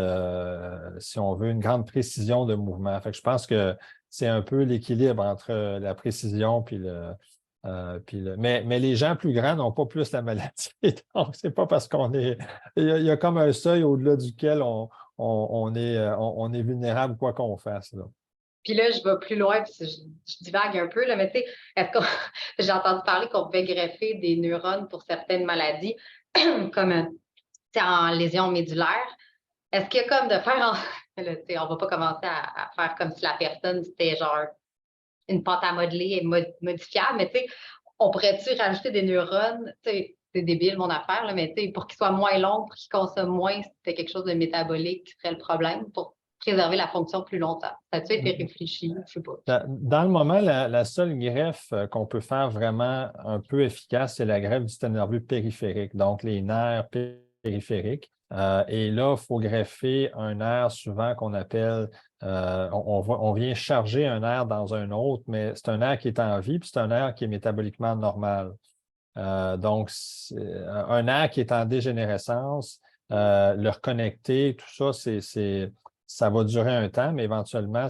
si on veut, une grande précision de mouvement. Fait que je pense que c'est un peu l'équilibre entre la précision puis mais les gens plus grands n'ont pas plus la maladie. Donc, c'est pas parce qu'on est. Il y a comme un seuil au-delà duquel on est vulnérable quoi qu'on fasse, là. Puis là, je vais plus loin, puis je divague un peu, là, mais tu sais, j'ai entendu parler qu'on pouvait greffer des neurones pour certaines maladies, comme en lésion médulaire. Est-ce qu'il y a comme de faire là, on va pas commencer à faire comme si la personne, c'était genre une pâte à modeler modifiable, mais tu sais, on pourrait-tu rajouter des neurones? Tu sais, c'est débile mon affaire, là, mais tu sais, pour qu'ils soient moins longs, pour qu'ils consomment moins, c'était quelque chose de métabolique qui serait le problème pour préserver la fonction plus longtemps. Ça a-tu été réfléchi? Je sais pas. Dans le moment, la seule greffe qu'on peut faire vraiment un peu efficace, c'est la greffe du système nerveux périphérique, donc les nerfs périphériques. Et là, il faut greffer un nerf souvent qu'on appelle, on vient charger un nerf dans un autre, mais c'est un nerf qui est en vie, puis c'est un nerf qui est métaboliquement normal. Donc, un nerf qui est en dégénérescence, le reconnecter, tout ça, ça va durer un temps, mais éventuellement,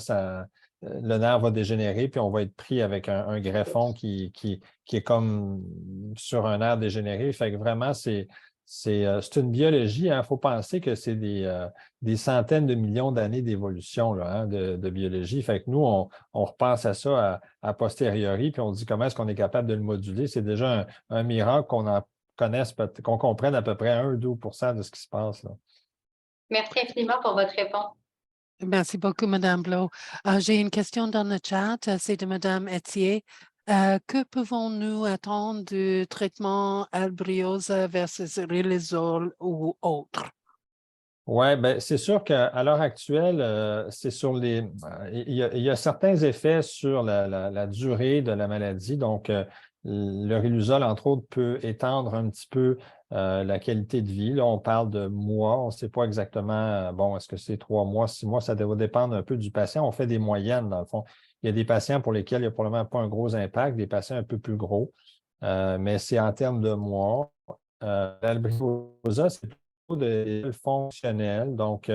le nerf va dégénérer, puis on va être pris avec un greffon qui est comme sur un nerf dégénéré. Fait que vraiment, c'est une biologie. Il faut penser que c'est des centaines de millions d'années d'évolution là, hein, de biologie. Fait que nous, on repense à ça à posteriori, puis on dit comment est-ce qu'on est capable de le moduler. C'est déjà un miracle qu'on en connaisse, qu'on comprenne à peu près 1-2% de ce qui se passe là. Merci infiniment pour votre réponse. Merci beaucoup, Madame Blo. J'ai une question dans le chat, c'est de Madame Etier. Que pouvons-nous attendre du traitement Albrioza versus Riluzole ou autre? Oui, ben, c'est sûr qu'à l'heure actuelle, c'est sur il y a certains effets sur la durée de la maladie. Donc, le Riluzole, entre autres, peut étendre un petit peu la qualité de vie. Là, on parle de mois. On ne sait pas exactement, bon, est-ce que c'est 3 mois, 6 mois? Ça va dépendre un peu du patient. On fait des moyennes, dans le fond. Il y a des patients pour lesquels il n'y a probablement pas un gros impact, des patients un peu plus gros. Mais c'est en termes de mois. L'Albrioza, c'est de fonctionnel. Donc,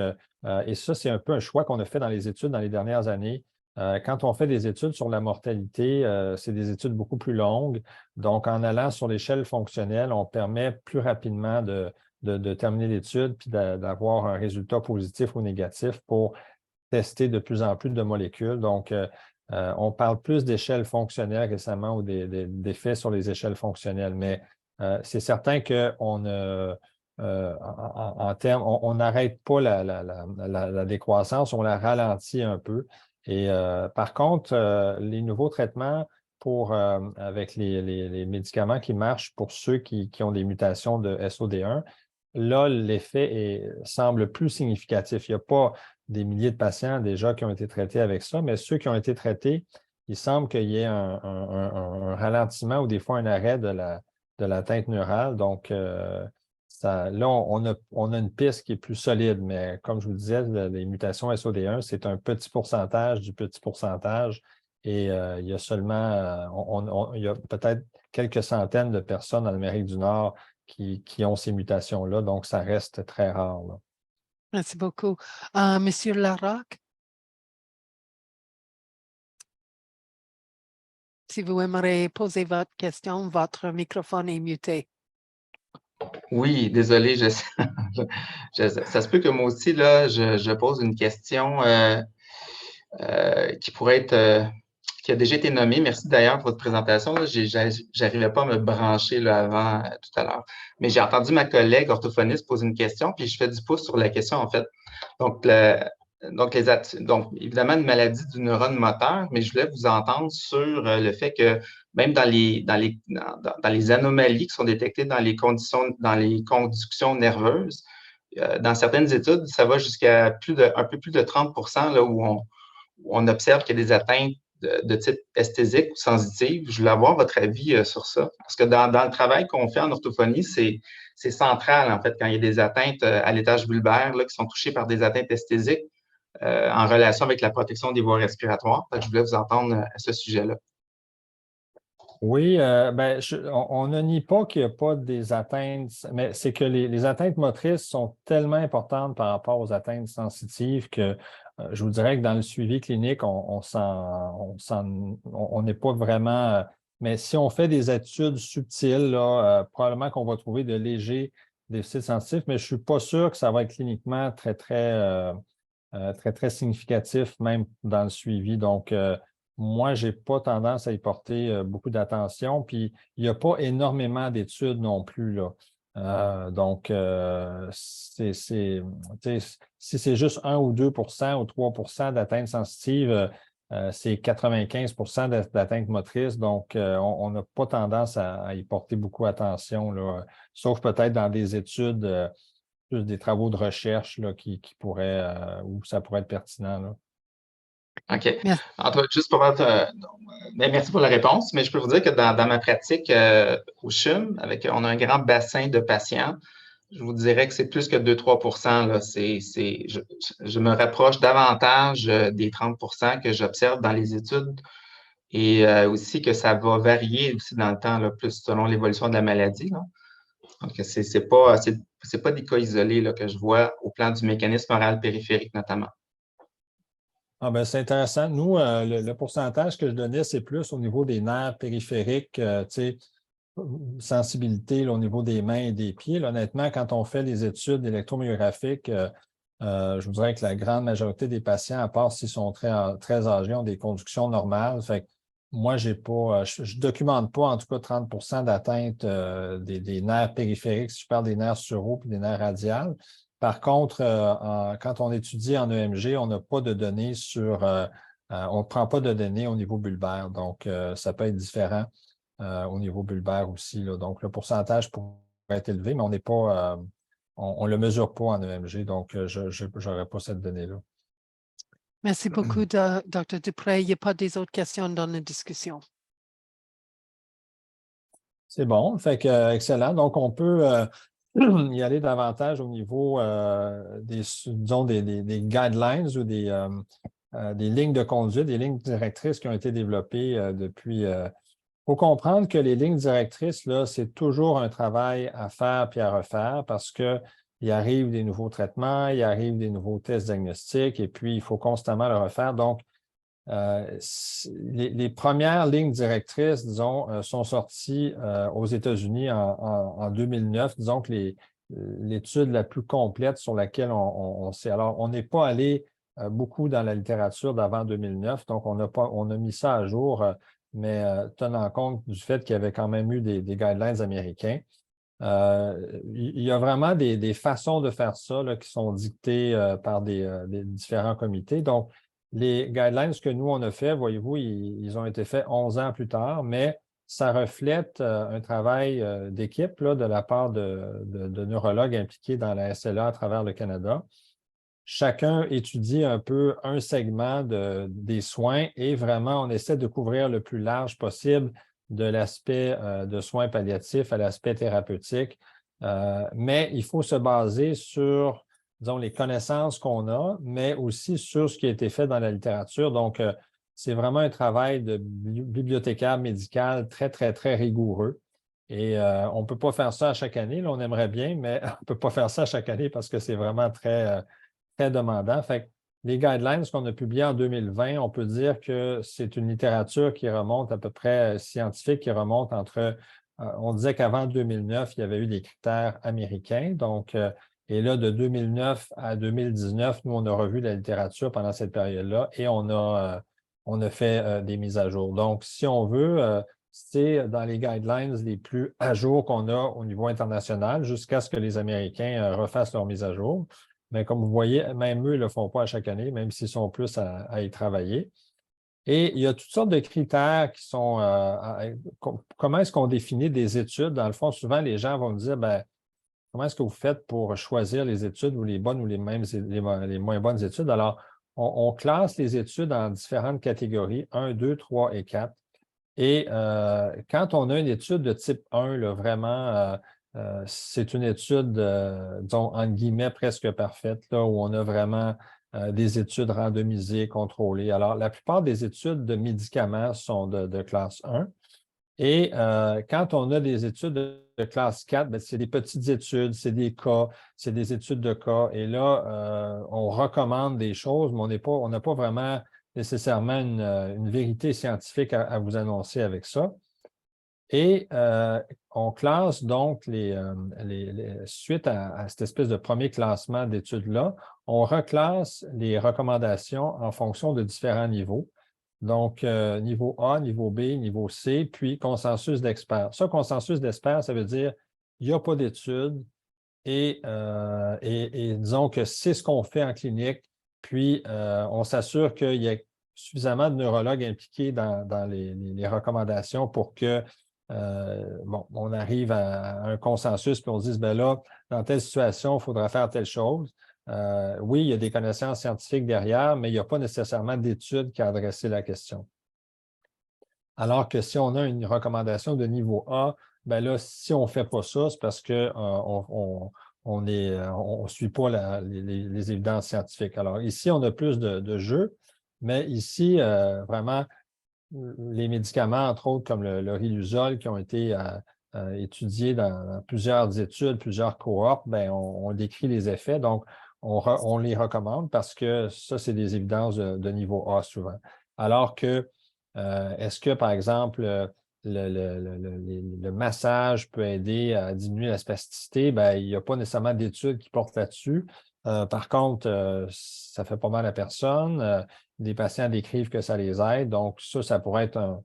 et ça, c'est un peu un choix qu'on a fait dans les études dans les dernières années. Quand on fait des études sur la mortalité, c'est des études beaucoup plus longues. Donc, en allant sur l'échelle fonctionnelle, on permet plus rapidement de terminer l'étude puis d'avoir un résultat positif ou négatif pour tester de plus en plus de molécules. Donc, on parle plus d'échelles fonctionnelles récemment ou d'effets sur les échelles fonctionnelles. Mais c'est certain qu'on ne en termes, on n'arrête pas la décroissance, on la ralentit un peu. Et par contre, les nouveaux traitements avec les médicaments qui marchent pour ceux qui ont des mutations de SOD1, là, l'effet semble plus significatif. Il n'y a pas des milliers de patients déjà qui ont été traités avec ça, mais ceux qui ont été traités, il semble qu'il y ait un ralentissement ou des fois un arrêt de l'atteinte neurale. Donc, là, on a une piste qui est plus solide, mais comme je vous disais, les mutations SOD1, c'est un petit pourcentage du petit pourcentage. Et il y a seulement, il y a peut-être quelques centaines de personnes en Amérique du Nord qui ont ces mutations-là, donc ça reste très rare, là. Merci beaucoup. Monsieur Larocque, si vous aimeriez poser votre question, votre microphone est muté. Oui, désolé, ça se peut que moi aussi, là, je pose une question qui pourrait être, qui a déjà été nommée. Merci d'ailleurs pour votre présentation. J'arrivais pas à me brancher là, avant tout à l'heure. Mais j'ai entendu ma collègue orthophoniste poser une question, puis je fais du pouce sur la question, en fait. Donc, évidemment, une maladie du neurone moteur, mais je voulais vous entendre sur le fait que même dans les anomalies qui sont détectées dans les conductions nerveuses, dans certaines études, ça va jusqu'à un peu plus de 30 là, où on observe qu'il y a des atteintes de type esthésique ou sensitive. Je voulais avoir votre avis sur ça. Parce que dans le travail qu'on fait en orthophonie, c'est central, en fait, quand il y a des atteintes à l'étage bulbaire là, qui sont touchées par des atteintes esthésiques en relation avec la protection des voies respiratoires. Je voulais vous entendre à ce sujet-là. Oui, ben, on ne nie pas qu'il n'y a pas des atteintes, mais c'est que les atteintes motrices sont tellement importantes par rapport aux atteintes sensitives que je vous dirais que dans le suivi clinique, on n'est pas vraiment. Mais si on fait des études subtiles, là, probablement qu'on va trouver de légers déficits sensitifs, mais je ne suis pas sûr que ça va être cliniquement très, très significatif, même dans le suivi. Donc, moi, je n'ai pas tendance à y porter beaucoup d'attention. Puis, il n'y a pas énormément d'études non plus, là. Donc, si c'est juste 1 ou 2 ou 3 d'atteinte sensitive, c'est 95 d'atteinte motrice. Donc, on n'a pas tendance à y porter beaucoup attention, là, sauf peut-être dans des études, plus des travaux de recherche là, qui pourraient, où ça pourrait être pertinent, là. OK. Merci. Juste pour merci pour la réponse, mais je peux vous dire que dans ma pratique au CHUM, on a un grand bassin de patients. Je vous dirais que c'est plus que 2-3 là. Je me rapproche davantage des 30 que j'observe dans les études et aussi que ça va varier aussi dans le temps, là, plus selon l'évolution de la maladie, là. Donc, c'est pas des cas isolés là, que je vois au plan du mécanisme oral périphérique notamment. Ah ben, c'est intéressant. Nous, le pourcentage que je donnais, c'est plus au niveau des nerfs périphériques. Tu sais, sensibilité là, au niveau des mains et des pieds. Là, honnêtement, quand on fait les études électromyographiques, je vous dirais que la grande majorité des patients, à part s'ils sont très âgés, ont des conductions normales. Fait que moi, je ne documente pas en tout cas 30 d'atteinte des nerfs périphériques, si je parle des nerfs suraux et des nerfs radiales. Par contre, quand on étudie en EMG, on n'a pas de données on ne prend pas de données au niveau bulbaire. Donc, ça peut être différent au niveau bulbaire aussi, là. Donc, le pourcentage pourrait être élevé, mais on n'est pas, on ne le mesure pas en EMG, donc je n'aurais pas cette donnée-là. Merci beaucoup, Dr. Dupré. Il n'y a pas des autres questions dans la discussion. C'est bon, fait que, excellent. Donc, on peut y aller davantage au niveau disons, des guidelines ou des lignes de conduite, des lignes directrices qui ont été développées depuis. Il faut comprendre que les lignes directrices, là, c'est toujours un travail à faire puis à refaire parce qu'il arrive des nouveaux traitements, il arrive des nouveaux tests diagnostiques et puis il faut constamment le refaire. Donc, les premières lignes directrices, disons, sont sorties aux États-Unis en 2009. Disons que l'étude la plus complète sur laquelle on sait. Alors, on n'est pas allé beaucoup dans la littérature d'avant 2009, donc on a mis ça à jour, mais tenant compte du fait qu'il y avait quand même eu des guidelines américains. Il y a vraiment des façons de faire ça là, qui sont dictées par des différents comités. Donc, les guidelines que nous, on a fait, voyez-vous, ils ont été faits 11 ans plus tard, mais ça reflète un travail d'équipe là, de la part de neurologues impliqués dans la SLA à travers le Canada. Chacun étudie un peu un segment des soins et vraiment, on essaie de couvrir le plus large possible de l'aspect de soins palliatifs à l'aspect thérapeutique. Mais il faut se baser sur, disons, les connaissances qu'on a, mais aussi sur ce qui a été fait dans la littérature. Donc, c'est vraiment un travail de bibliothécaire médical très, très, très rigoureux. Et on ne peut pas faire ça à chaque année. Là, on aimerait bien, mais on ne peut pas faire ça à chaque année parce que c'est vraiment très demandant. Fait que les guidelines qu'on a publiés en 2020, on peut dire que c'est une littérature qui remonte à peu près scientifique, qui remonte on disait qu'avant 2009, il y avait eu des critères américains. Donc, et là, de 2009 à 2019, nous, on a revu la littérature pendant cette période-là et on a fait des mises à jour. Donc, si on veut, c'est dans les guidelines les plus à jour qu'on a au niveau international jusqu'à ce que les Américains refassent leur mise à jour. Mais comme vous voyez, même eux ne le font pas à chaque année, même s'ils sont plus à y travailler. Et il y a toutes sortes de critères qui sont comment est-ce qu'on définit des études? Dans le fond, souvent, les gens vont me dire comment est-ce que vous faites pour choisir les études ou les bonnes ou les moins bonnes études? Alors, on classe les études en différentes catégories, 1, 2, 3 et 4. Et quand on a une étude de type 1, là, vraiment, c'est une étude, disons, entre guillemets, presque parfaite, là, où on a vraiment des études randomisées, contrôlées. Alors, la plupart des études de médicaments sont de classe 1. Et quand on a des études de classe 4, bien, c'est des petites études, c'est des cas, c'est des études de cas. Et là, on recommande des choses, mais on n'a pas vraiment nécessairement une vérité scientifique à vous annoncer avec ça. Et on classe donc suite à cette espèce de premier classement d'études-là, on reclasse les recommandations en fonction de différents niveaux. Donc, niveau A, niveau B, niveau C, puis consensus d'experts. Ça, consensus d'experts, ça veut dire il n'y a pas d'études et disons que c'est ce qu'on fait en clinique, puis on s'assure qu'il y ait suffisamment de neurologues impliqués dans les recommandations pour que on arrive à un consensus, puis on se dise, bien là, dans telle situation, il faudra faire telle chose. Oui, il y a des connaissances scientifiques derrière, mais il n'y a pas nécessairement d'études qui a adressé la question. Alors que si on a une recommandation de niveau A, bien là, si on ne fait pas ça, c'est parce qu'on ne suit pas les évidences scientifiques. Alors ici, on a plus de jeux, mais ici, vraiment, les médicaments, entre autres, comme le riluzole, qui ont été étudiés dans plusieurs études, plusieurs cohortes, bien, on décrit les effets. Donc, on les recommande parce que ça, c'est des évidences de niveau A souvent. Alors que, est-ce que, par exemple, le massage peut aider à diminuer la spasticité, ben, il n'y a pas nécessairement d'études qui portent là-dessus. Par contre, ça fait pas mal à personne. Des patients décrivent que ça les aide. Donc, ça pourrait être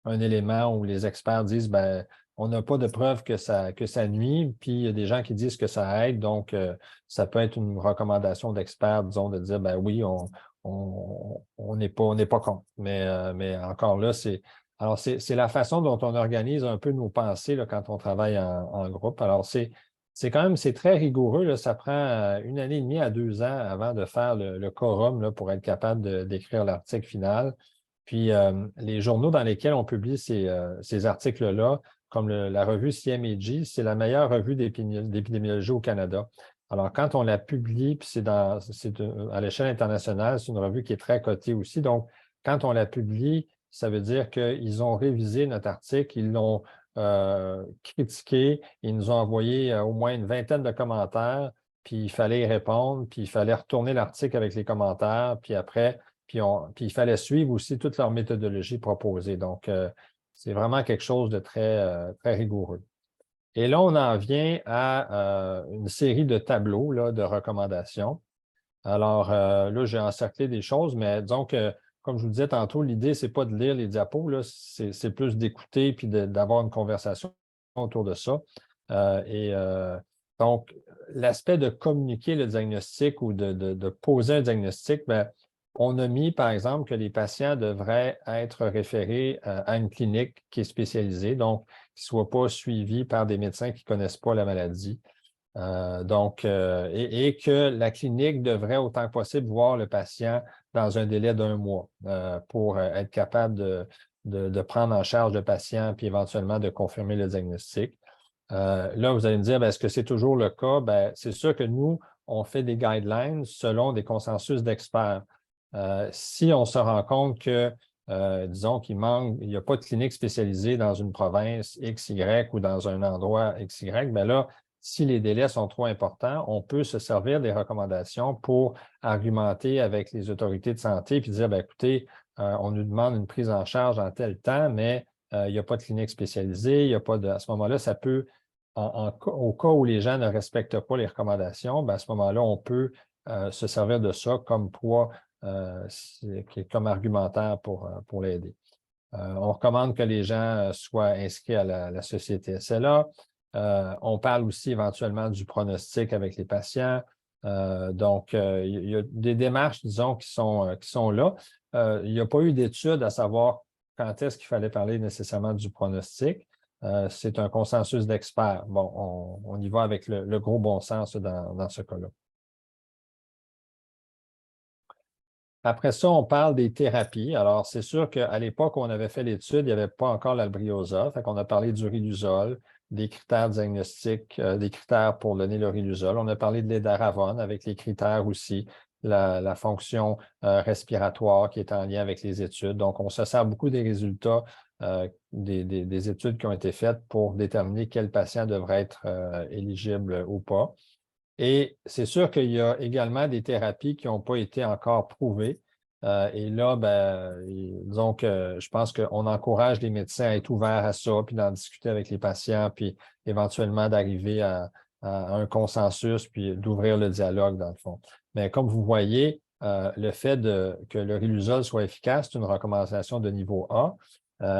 un élément où les experts disent, ben, on n'a pas de preuve que ça nuit, puis il y a des gens qui disent que ça aide. Donc, ça peut être une recommandation d'experts, disons, de dire, ben oui, on n'est pas contre. Mais encore là, c'est la façon dont on organise un peu nos pensées là, quand on travaille en groupe. Alors, c'est très rigoureux. Là. Ça prend 1 année et demie à 2 ans avant de faire le quorum là, pour être capable d'écrire l'article final. Puis, les journaux dans lesquels on publie ces articles-là, comme la revue CMEG, c'est la meilleure revue d'épidémiologie au Canada. Alors, quand on la publie, puis c'est à l'échelle internationale, c'est une revue qui est très cotée aussi. Donc, quand on la publie, ça veut dire qu'ils ont révisé notre article, ils l'ont critiqué, ils nous ont envoyé au moins une vingtaine de commentaires, puis il fallait y répondre, puis il fallait retourner l'article avec les commentaires, puis après, puis il fallait suivre aussi toute leur méthodologie proposée. Donc, c'est vraiment quelque chose de très, très rigoureux. Et là, on en vient à une série de tableaux là, de recommandations. Alors, là, j'ai encerclé des choses, mais disons que, comme je vous disais tantôt, l'idée, ce n'est pas de lire les diapos, c'est plus d'écouter puis d'avoir une conversation autour de ça. Donc, l'aspect de communiquer le diagnostic ou de poser un diagnostic, bien, on a mis, par exemple, que les patients devraient être référés à une clinique qui est spécialisée, donc qui ne soit pas suivis par des médecins qui ne connaissent pas la maladie. Et que la clinique devrait autant que possible voir le patient dans un délai d'1 mois pour être capable de prendre en charge le patient puis éventuellement de confirmer le diagnostic. Là, vous allez me dire, est-ce que c'est toujours le cas? Bien, c'est sûr que nous, on fait des guidelines selon des consensus d'experts. Si on se rend compte que, disons qu'il n'y a pas de clinique spécialisée dans une province X, Y ou dans un endroit X, Y, bien là, si les délais sont trop importants, on peut se servir des recommandations pour argumenter avec les autorités de santé puis dire, bien, écoutez, on nous demande une prise en charge en tel temps, mais il n'y a pas de clinique spécialisée, il n'y a pas de. À ce moment-là, ça peut, au cas où les gens ne respectent pas les recommandations, bien, à ce moment-là, on peut se servir de ça comme poids, comme argumentaire pour l'aider. On recommande que les gens soient inscrits à la Société SLA. On parle aussi éventuellement du pronostic avec les patients. Donc, il y a des démarches, disons, qui sont là. Il n'y a pas eu d'études à savoir quand est-ce qu'il fallait parler nécessairement du pronostic. C'est un consensus d'experts. Bon, on y va avec le gros bon sens dans ce cas-là. Après ça, on parle des thérapies. Alors, c'est sûr qu'à l'époque où on avait fait l'étude, il n'y avait pas encore l'albrioza. Fait qu'on a parlé du riluzole, des critères diagnostiques, des critères pour donner le riluzole. On a parlé de l'édaravone avec les critères aussi, la fonction respiratoire qui est en lien avec les études. Donc, on se sert beaucoup des résultats des études qui ont été faites pour déterminer quel patient devrait être éligible ou pas. Et c'est sûr qu'il y a également des thérapies qui n'ont pas été encore prouvées. Et là, disons que je pense qu'on encourage les médecins à être ouverts à ça, puis d'en discuter avec les patients, puis éventuellement d'arriver à un consensus, puis d'ouvrir le dialogue, dans le fond. Mais comme vous voyez, le fait que le riluzole soit efficace, c'est une recommandation de niveau A.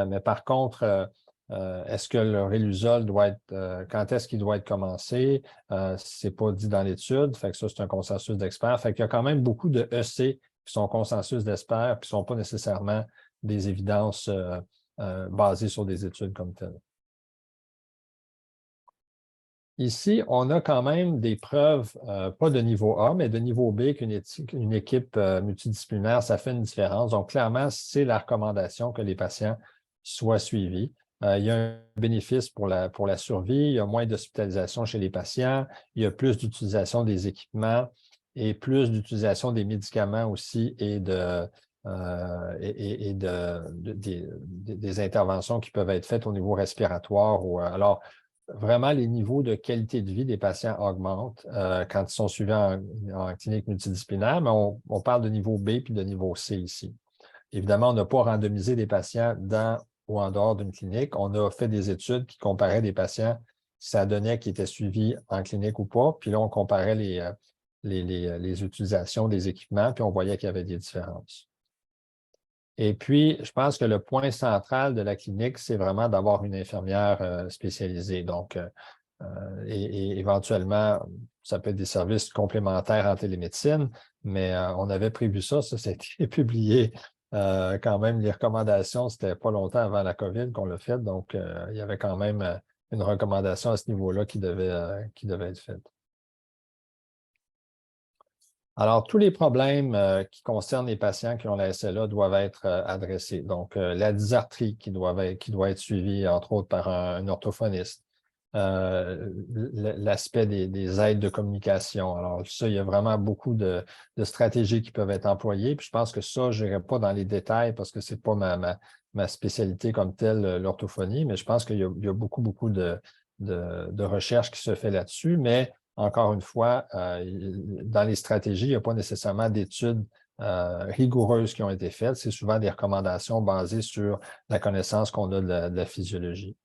Mais par contre, est-ce que le riluzole doit être, quand est-ce qu'il doit être commencé? Ce n'est pas dit dans l'étude, fait que ça, c'est un consensus d'experts. Fait qu'il y a quand même beaucoup de EC qui sont consensus d'experts, qui ne sont pas nécessairement des évidences basées sur des études comme telles. Ici, on a quand même des preuves, pas de niveau A, mais de niveau B, qu'une équipe multidisciplinaire, ça fait une différence. Donc, clairement, c'est la recommandation que les patients soient suivis. Il y a un bénéfice pour la survie, il y a moins d'hospitalisation chez les patients, il y a plus d'utilisation des équipements et plus d'utilisation des médicaments aussi et des interventions qui peuvent être faites au niveau respiratoire. Alors, vraiment, les niveaux de qualité de vie des patients augmentent quand ils sont suivis en clinique multidisciplinaire, mais on parle de niveau B puis de niveau C ici. Évidemment, on n'a pas randomisé des patients dans ou en dehors d'une clinique. On a fait des études qui comparaient des patients, ça donnait qu'ils étaient suivis en clinique ou pas. Puis là, on comparait les utilisations des équipements, puis on voyait qu'il y avait des différences. Et puis, je pense que le point central de la clinique, c'est vraiment d'avoir une infirmière spécialisée. Donc, et éventuellement, ça peut être des services complémentaires en télémédecine, mais on avait prévu ça a été publié quand même. Les recommandations, c'était pas longtemps avant la COVID qu'on l'a fait, donc il y avait quand même une recommandation à ce niveau-là qui devait être faite. Alors, tous les problèmes qui concernent les patients qui ont la SLA doivent être adressés. Donc, la dysarthrie qui doit être suivie, entre autres, par un orthophoniste. L'aspect des aides de communication. Alors, ça, il y a vraiment beaucoup de stratégies qui peuvent être employées. Puis je pense que ça, je n'irai pas dans les détails parce que ce n'est pas ma spécialité comme telle, l'orthophonie, mais je pense qu'il y a beaucoup de recherche qui se fait là-dessus. Mais encore une fois, dans les stratégies, il n'y a pas nécessairement d'études rigoureuses qui ont été faites. C'est souvent des recommandations basées sur la connaissance qu'on a de la physiologie.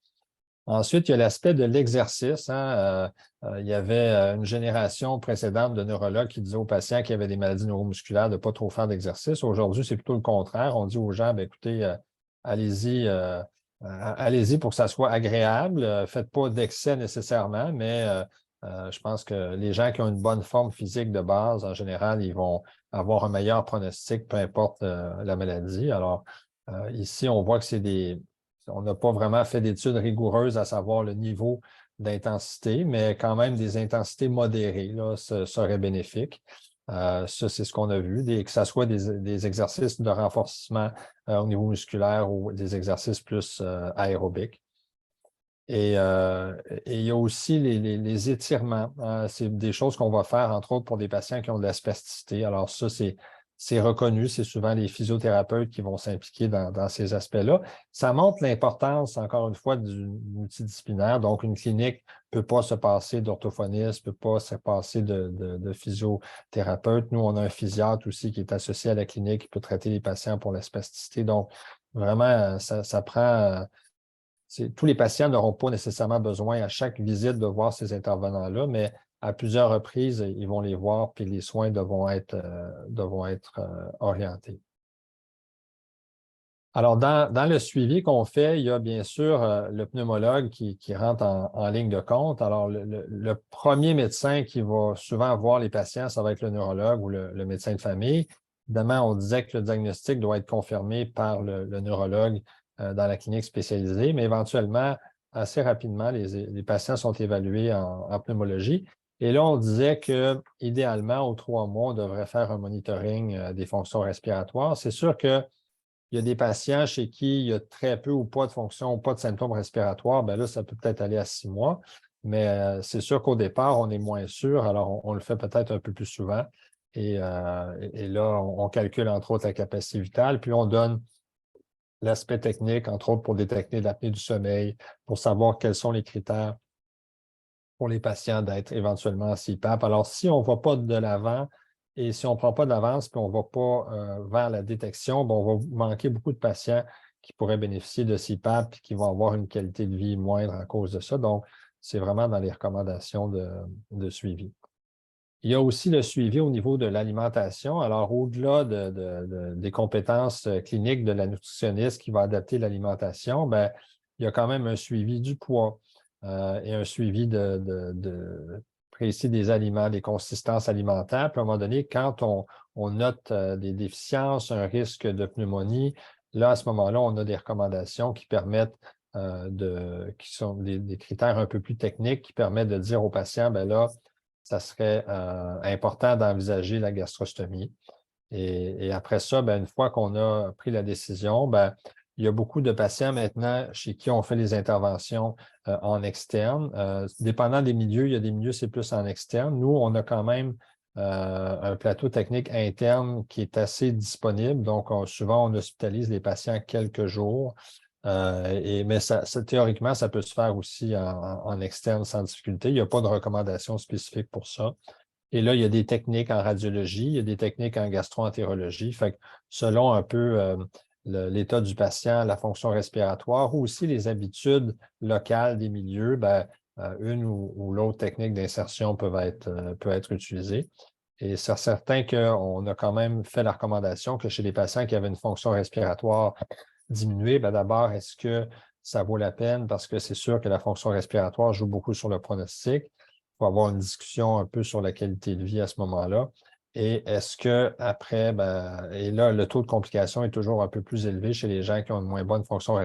Ensuite, il y a l'aspect de l'exercice. Il y avait une génération précédente de neurologues qui disaient aux patients qui avaient des maladies neuromusculaires de ne pas trop faire d'exercice. Aujourd'hui, c'est plutôt le contraire. On dit aux gens, bien, écoutez, allez-y pour que ça soit agréable. Faites pas d'excès nécessairement, mais je pense que les gens qui ont une bonne forme physique de base, en général, ils vont avoir un meilleur pronostic, peu importe la maladie. Alors, ici, on voit que on n'a pas vraiment fait d'études rigoureuses à savoir le niveau d'intensité, mais quand même des intensités modérées, là, ce serait bénéfique. Ça, c'est ce qu'on a vu, que ce soit des exercices de renforcement au niveau musculaire ou des exercices plus aérobiques. Et il y a aussi les étirements. C'est des choses qu'on va faire, entre autres, pour des patients qui ont de la spasticité. Alors ça, c'est reconnu. C'est souvent les physiothérapeutes qui vont s'impliquer dans ces aspects-là. Ça montre l'importance, encore une fois, du multidisciplinaire. Donc, une clinique ne peut pas se passer d'orthophoniste, ne peut pas se passer de physiothérapeute. Nous, on a un physiatre aussi qui est associé à la clinique qui peut traiter les patients pour la spasticité. Donc, vraiment, ça prend... tous les patients n'auront pas nécessairement besoin à chaque visite de voir ces intervenants-là, mais à plusieurs reprises, ils vont les voir, puis les soins devront être orientés. Alors, dans le suivi qu'on fait, il y a bien sûr le pneumologue qui rentre en ligne de compte. Alors, le premier médecin qui va souvent voir les patients, ça va être le neurologue ou le médecin de famille. Évidemment, on disait que le diagnostic doit être confirmé par le neurologue dans la clinique spécialisée, mais éventuellement, assez rapidement, les patients sont évalués en pneumologie. Et là, on disait qu'idéalement, aux 3 mois, on devrait faire un monitoring des fonctions respiratoires. C'est sûr qu'il y a des patients chez qui il y a très peu ou pas de fonctions ou pas de symptômes respiratoires. Bien là, ça peut peut-être aller à 6 mois, mais c'est sûr qu'au départ, on est moins sûr. Alors, on le fait peut-être un peu plus souvent. Et là, on calcule entre autres la capacité vitale, puis on donne l'aspect technique, entre autres pour détecter l'apnée du sommeil, pour savoir quels sont les critères pour les patients d'être éventuellement en CPAP. Alors, si on ne va pas de l'avant et si on ne prend pas d'avance puis on ne va pas vers la détection, bien, on va manquer beaucoup de patients qui pourraient bénéficier de CPAP et qui vont avoir une qualité de vie moindre à cause de ça. Donc, c'est vraiment dans les recommandations de suivi. Il y a aussi le suivi au niveau de l'alimentation. Alors, au-delà des compétences cliniques de la nutritionniste qui va adapter l'alimentation, bien, il y a quand même un suivi du poids et un suivi précis des aliments, des consistances alimentaires. Puis à un moment donné, quand on note des déficiences, un risque de pneumonie, là, à ce moment-là, on a des recommandations qui permettent qui sont des critères un peu plus techniques qui permettent de dire aux patients, bien là, ça serait important d'envisager la gastrostomie. Et après ça, bien, une fois qu'on a pris la décision, bien, il y a beaucoup de patients maintenant chez qui on fait les interventions en externe. Dépendant des milieux, il y a des milieux, c'est plus en externe. Nous, on a quand même un plateau technique interne qui est assez disponible. Donc, souvent, on hospitalise les patients quelques jours. Mais théoriquement, ça peut se faire aussi en externe sans difficulté. Il n'y a pas de recommandation spécifique pour ça. Et là, il y a des techniques en radiologie, il y a des techniques en gastro-entérologie. Fait que selon un peu l'état du patient, la fonction respiratoire ou aussi les habitudes locales des milieux, une ou l'autre technique d'insertion peut être utilisée. Et c'est certain qu'on a quand même fait la recommandation que chez les patients qui avaient une fonction respiratoire diminuée, d'abord, est-ce que ça vaut la peine? Parce que c'est sûr que la fonction respiratoire joue beaucoup sur le pronostic. Il faut avoir une discussion un peu sur la qualité de vie à ce moment-là. Et est-ce qu'après, et là, le taux de complication est toujours un peu plus élevé chez les gens qui ont une moins bonne fonction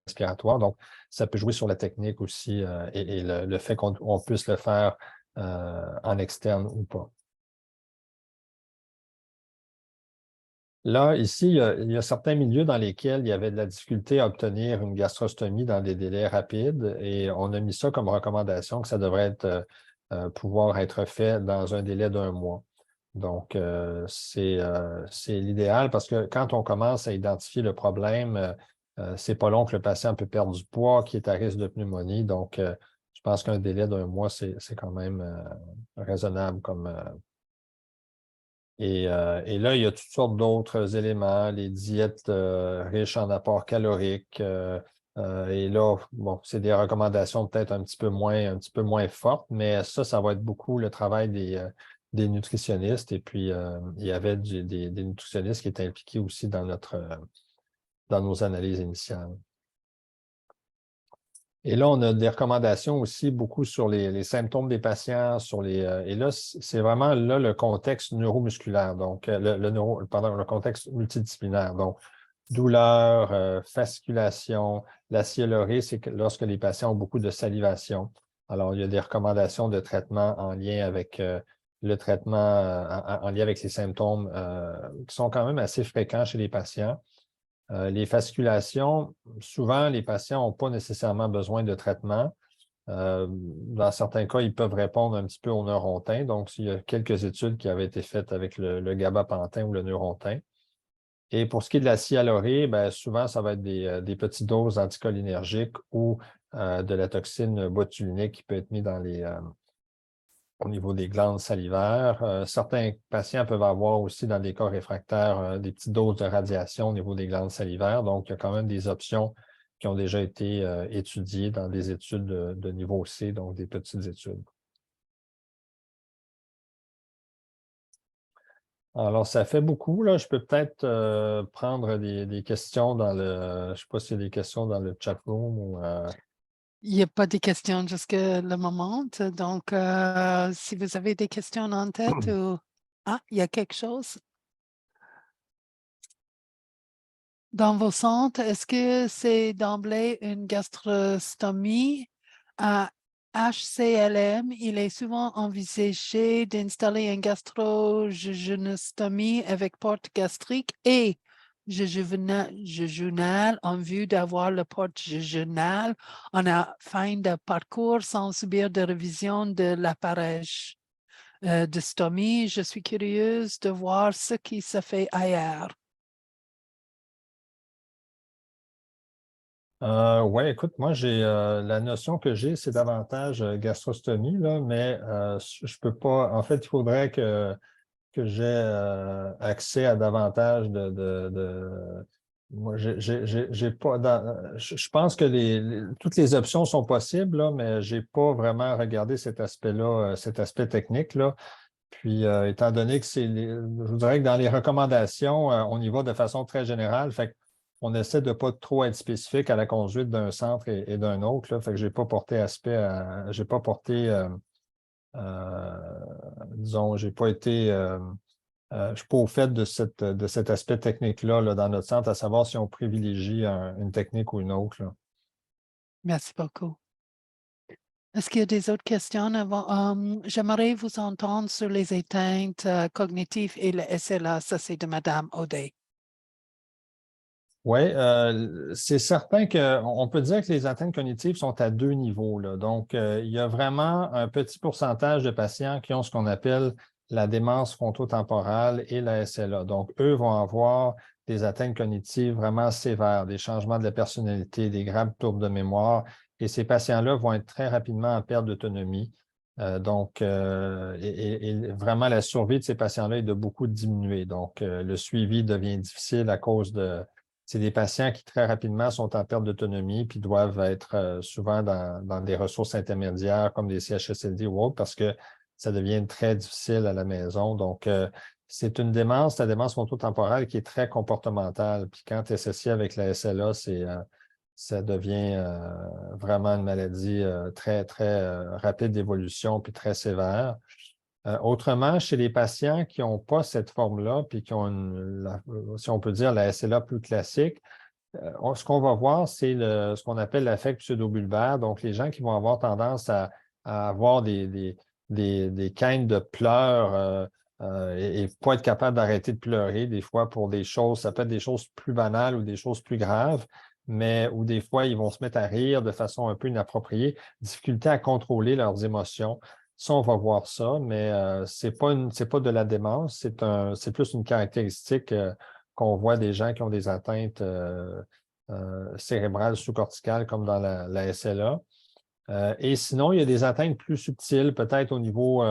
respiratoire. Donc, ça peut jouer sur la technique aussi et le fait qu'on puisse le faire en externe ou pas. Là, ici, il y a certains milieux dans lesquels il y avait de la difficulté à obtenir une gastrostomie dans des délais rapides et on a mis ça comme recommandation que ça devrait pouvoir être fait dans un délai d'1 mois. Donc, c'est l'idéal parce que quand on commence à identifier le problème, c'est pas long que le patient peut perdre du poids, qui est à risque de pneumonie. Donc, je pense qu'un délai d'1 mois, c'est quand même raisonnable comme. Et là, il y a toutes sortes d'autres éléments, les diètes riches en apports caloriques. Et là, bon, c'est des recommandations peut-être un petit peu moins fortes, mais ça va être beaucoup le travail des nutritionnistes. Et puis, il y avait des nutritionnistes qui étaient impliqués aussi dans nos analyses initiales. Et là, on a des recommandations aussi beaucoup sur les symptômes des patients, et là, c'est vraiment là le contexte neuromusculaire, donc le contexte multidisciplinaire. Donc, douleur, fasciculation, la syalorée, c'est lorsque les patients ont beaucoup de salivation. Alors, il y a des recommandations de traitement en lien avec le traitement, en lien avec ces symptômes qui sont quand même assez fréquents chez les patients. Les fasciculations, souvent, les patients n'ont pas nécessairement besoin de traitement. Dans certains cas, ils peuvent répondre un petit peu au neurontin. Donc, il y a quelques études qui avaient été faites avec le gabapentin ou le neurontin. Et pour ce qui est de la syalorée, souvent, ça va être des petites doses anticholinergiques ou de la toxine botulinique qui peut être mise au niveau des glandes salivaires. Certains patients peuvent avoir aussi, dans des cas réfractaires, des petites doses de radiation au niveau des glandes salivaires. Donc, il y a quand même des options qui ont déjà été étudiées dans des études de niveau C, donc des petites études. Alors, ça fait beaucoup, là. Je peux peut-être prendre des questions dans je ne sais pas s'il y a des questions dans le chat room ou. Il n'y a pas de questions jusqu'à le moment. Donc, si vous avez des questions en tête ou... Ah, il y a quelque chose? Dans vos centres, est-ce que c'est d'emblée une gastrostomie à HCLM? Il est souvent envisagé d'installer une gastro-jejunastomie avec porte gastrique et jejunale en vue d'avoir le porte jejunale en fin de parcours sans subir de révision de l'appareil de stomie. Je suis curieuse de voir ce qui se fait ailleurs. Oui, écoute, moi, la notion que j'ai, c'est davantage gastrostomie, là, mais je peux pas. En fait, il faudrait que j'ai accès à davantage moi, j'ai pas. Je pense que toutes les options sont possibles, là, mais j'ai pas vraiment regardé cet aspect-là, cet aspect technique-là. Puis, étant donné que je vous dirais que dans les recommandations, on y va de façon très générale. Fait on essaie de ne pas trop être spécifique à la conduite d'un centre et d'un autre. Là, fait que je n'ai pas porté j'ai pas porté, disons, j'ai pas été, je ne suis pas au fait de cet aspect technique-là là, dans notre centre, à savoir si on privilégie une technique ou une autre. Là. Merci beaucoup. Est-ce qu'il y a des autres questions avant? J'aimerais vous entendre sur les éteintes cognitives et le SLA. Ça, c'est de Mme Audet. Oui, c'est certain qu'on peut dire que les atteintes cognitives sont à 2 niveaux. Là. Donc, il y a vraiment un petit pourcentage de patients qui ont ce qu'on appelle la démence frontotemporale et la SLA. Donc, eux vont avoir des atteintes cognitives vraiment sévères, des changements de la personnalité, des graves troubles de mémoire. Et ces patients-là vont être très rapidement en perte d'autonomie. Donc, vraiment, la survie de ces patients-là est de beaucoup diminuer. Donc, le suivi devient difficile à cause de c'est des patients qui très rapidement sont en perte d'autonomie puis doivent être souvent dans des ressources intermédiaires comme des CHSLD ou autres parce que ça devient très difficile à la maison. Donc, c'est une démence, la démence frontotemporale qui est très comportementale. Puis quand tu es associé avec la SLA, ça devient vraiment une maladie très, très rapide d'évolution puis très sévère. Autrement, chez les patients qui n'ont pas cette forme-là, puis qui ont, si on peut dire, la SLA plus classique, ce qu'on va voir, c'est ce qu'on appelle l'affect pseudobulbaire. Donc, les gens qui vont avoir tendance à avoir des quintes de pleurs et pas être capable d'arrêter de pleurer, des fois pour des choses, ça peut être des choses plus banales ou des choses plus graves, mais où des fois, ils vont se mettre à rire de façon un peu inappropriée, difficulté à contrôler leurs émotions. Ça, on va voir ça, mais ce n'est pas de la démence, c'est plus une caractéristique qu'on voit des gens qui ont des atteintes cérébrales sous-corticales comme dans la SLA. Et sinon, il y a des atteintes plus subtiles, peut-être au niveau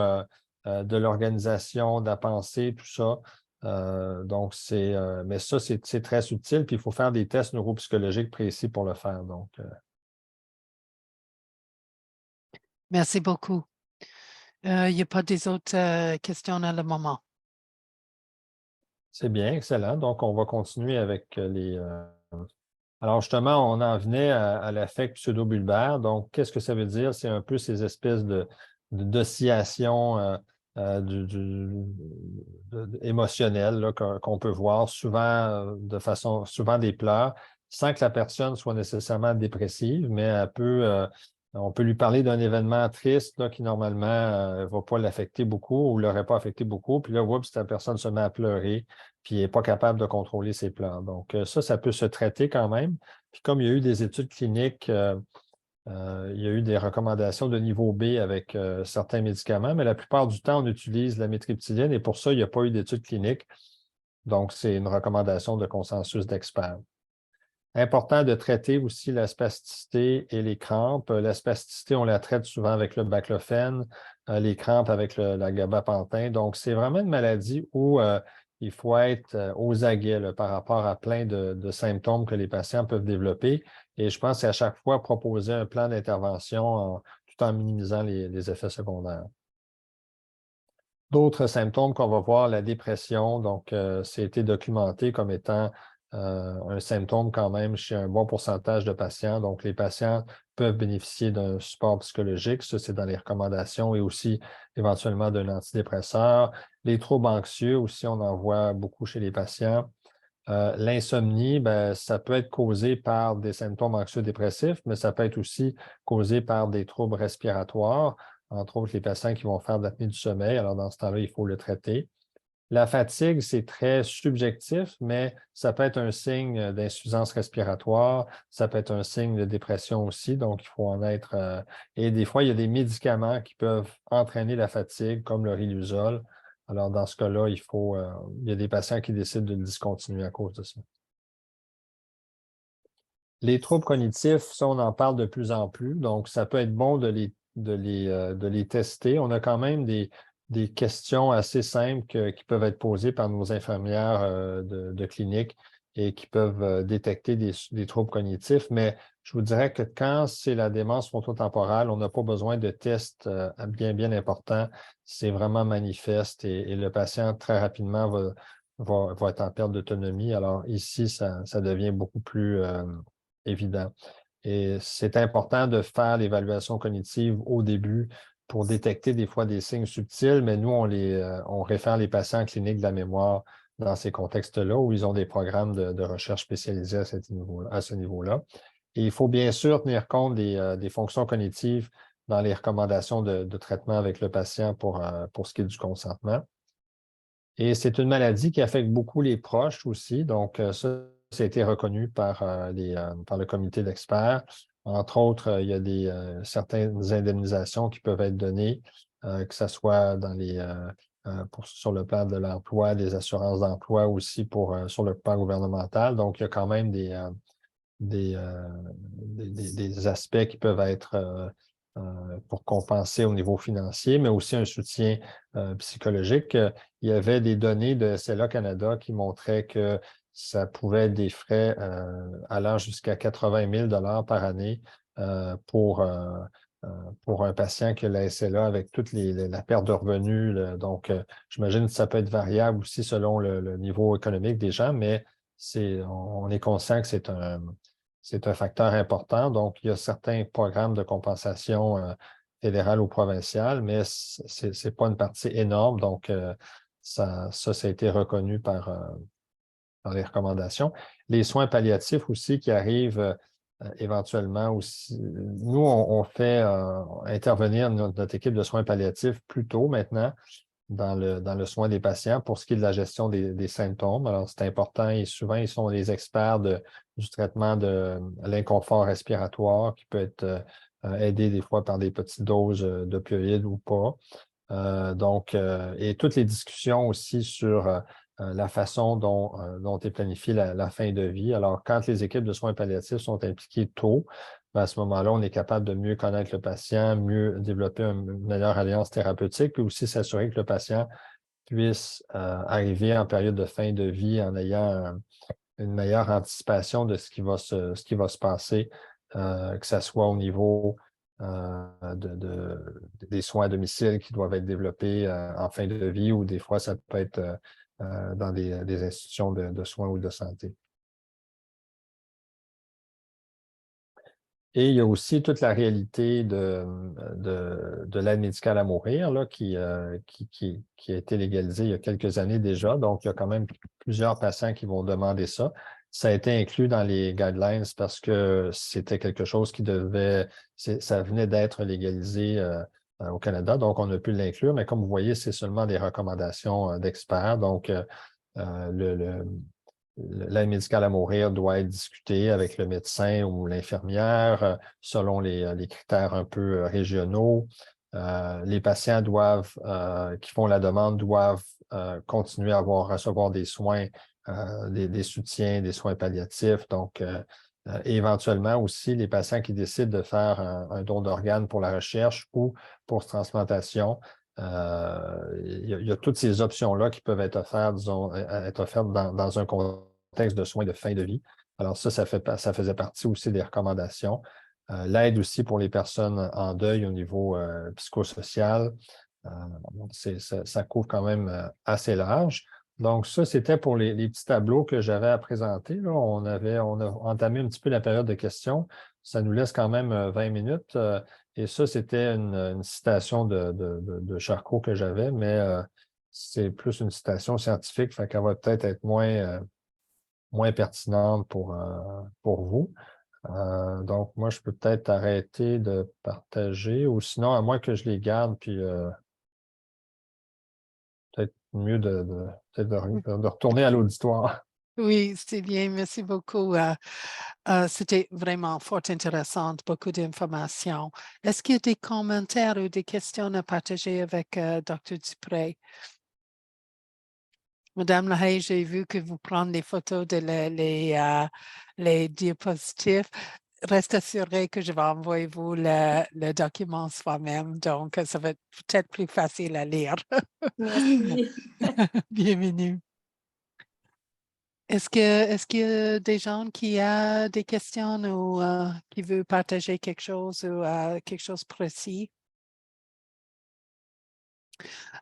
de l'organisation, de la pensée, tout ça. Donc, mais ça, c'est très subtil, puis il faut faire des tests neuropsychologiques précis pour le faire. Donc, Merci beaucoup. Il n'y a pas des autres questions à le moment. c'est bien, excellent. Donc, on va continuer avec Alors, justement, on en venait à l'affect pseudobulbaire. Donc, qu'est-ce que ça veut dire? C'est un peu ces espèces d'oscillations émotionnelles qu'on peut voir souvent souvent des pleurs, sans que la personne soit nécessairement dépressive, mais on peut lui parler d'un événement triste là, qui normalement ne va pas l'affecter beaucoup ou ne l'aurait pas affecté beaucoup. Puis là, oups, la personne se met à pleurer puis n'est pas capable de contrôler ses pleurs. Donc, ça peut se traiter quand même. Puis comme il y a eu des études cliniques, il y a eu des recommandations de niveau B avec certains médicaments, mais la plupart du temps, on utilise la métriptyline et pour ça, il n'y a pas eu d'études cliniques. Donc, c'est une recommandation de consensus d'experts. Important de traiter aussi la spasticité et les crampes. La spasticité, on la traite souvent avec le baclofène, les crampes avec la gabapentin. Donc, c'est vraiment une maladie où il faut être aux aguets là, par rapport à plein de symptômes que les patients peuvent développer. Et je pense qu'à chaque fois, proposer un plan d'intervention tout en minimisant les effets secondaires. D'autres symptômes qu'on va voir, la dépression, donc c'est été documenté comme étant un symptôme quand même chez un bon pourcentage de patients. Donc, les patients peuvent bénéficier d'un support psychologique. Ça, c'est dans les recommandations et aussi éventuellement d'un antidépresseur. Les troubles anxieux aussi, on en voit beaucoup chez les patients. L'insomnie, ben, ça peut être causé par des symptômes anxieux-dépressifs, mais ça peut être aussi causé par des troubles respiratoires, entre autres les patients qui vont faire de l'apnée du sommeil. Alors, dans ce temps-là, il faut le traiter. La fatigue, c'est très subjectif, mais ça peut être un signe d'insuffisance respiratoire, ça peut être un signe de dépression aussi, donc il faut en être. Et des fois, il y a des médicaments qui peuvent entraîner la fatigue, comme le riluzole. Alors, dans ce cas-là, il y a des patients qui décident de le discontinuer à cause de ça. Les troubles cognitifs, ça, on en parle de plus en plus, donc ça peut être bon de les tester. On a quand même des questions assez simples qui peuvent être posées par nos infirmières de clinique et qui peuvent détecter des troubles cognitifs. Mais je vous dirais que quand c'est la démence frontotemporale, on n'a pas besoin de tests bien importants. C'est vraiment manifeste et le patient très rapidement va être en perte d'autonomie. Alors ici, ça devient beaucoup plus évident. Et c'est important de faire l'évaluation cognitive au début pour détecter des fois des signes subtils, mais nous, on réfère les patients en clinique de la mémoire dans ces contextes-là où ils ont des programmes de recherche spécialisés à ce niveau-là. Et il faut bien sûr tenir compte des fonctions cognitives dans les recommandations de traitement avec le patient pour ce qui est du consentement. Et c'est une maladie qui affecte beaucoup les proches aussi. Donc, ça a été reconnu par le comité d'experts. Entre autres, il y a certaines indemnisations qui peuvent être données, que ce soit sur le plan de l'emploi, des assurances d'emploi aussi sur le plan gouvernemental. Donc, il y a quand même des aspects qui peuvent être pour compenser au niveau financier, mais aussi un soutien psychologique. Il y avait des données de SLA Canada qui montraient que ça pouvait être des frais allant jusqu'à 80 000 $ par année pour un patient qui a la SLA avec toute la perte de revenus. Donc, j'imagine que ça peut être variable aussi selon le niveau économique des gens, mais on est conscient que c'est un facteur important. Donc, il y a certains programmes de compensation fédérale ou provinciale, mais ce n'est pas une partie énorme. Donc, ça a été reconnu par les recommandations. Les soins palliatifs aussi qui arrivent éventuellement aussi. Nous, on fait intervenir notre équipe de soins palliatifs plus tôt maintenant dans le soin des patients pour ce qui est de la gestion des symptômes. Alors, c'est important et souvent, ils sont les experts du traitement de l'inconfort respiratoire qui peut être aidé des fois par des petites doses d'opioïdes ou pas. Et toutes les discussions aussi sur la façon dont est planifiée la fin de vie. Alors, quand les équipes de soins palliatifs sont impliquées tôt, à ce moment-là, on est capable de mieux connaître le patient, mieux développer une meilleure alliance thérapeutique, puis aussi s'assurer que le patient puisse arriver en période de fin de vie en ayant une meilleure anticipation de ce qui va se passer, que ce soit au niveau des soins à domicile qui doivent être développés en fin de vie ou des fois, ça peut être dans des institutions de soins ou de santé. Et il y a aussi toute la réalité de l'aide médicale à mourir là, qui a été légalisée il y a quelques années déjà. Donc, il y a quand même plusieurs patients qui vont demander ça. Ça a été inclus dans les guidelines parce que c'était quelque chose ça venait d'être légalisé au Canada. Donc, on a pu l'inclure. Mais comme vous voyez, c'est seulement des recommandations d'experts. Donc, l'aide médicale à mourir doit être discutée avec le médecin ou l'infirmière selon les critères un peu régionaux. Les patients qui font la demande doivent continuer à recevoir des soins, des soutiens, des soins palliatifs. Donc, éventuellement aussi, les patients qui décident de faire un don d'organes pour la recherche ou pour transplantation, il y a toutes ces options-là qui peuvent être offertes, dans un contexte de soins de fin de vie. Alors ça faisait partie aussi des recommandations. L'aide aussi pour les personnes en deuil au niveau psychosocial, ça couvre quand même assez large. Donc ça, c'était pour les petits tableaux que j'avais à présenter. Là. On a entamé un petit peu la période de questions. Ça nous laisse quand même 20 minutes. Et ça, c'était une citation de Charcot que j'avais, mais c'est plus une citation scientifique, fait qu'elle va peut-être être moins pertinente pour vous. Donc, moi, je peux peut-être arrêter de partager, ou sinon, à moins que je les garde, puis peut-être mieux peut-être de retourner à l'auditoire. Oui, c'est bien. Merci beaucoup. C'était vraiment fort intéressant, beaucoup d'informations. Est-ce qu'il y a des commentaires ou des questions à partager avec Dr. Dupré? Madame Lahaye, j'ai vu que vous prenez des photos de les diapositives. Reste assuré que je vais envoyer vous le document soi-même, donc ça va être peut-être plus facile à lire. Merci. Bienvenue. Est-ce qu'il y a des gens qui ont des questions ou qui veulent partager quelque chose ou quelque chose de précis?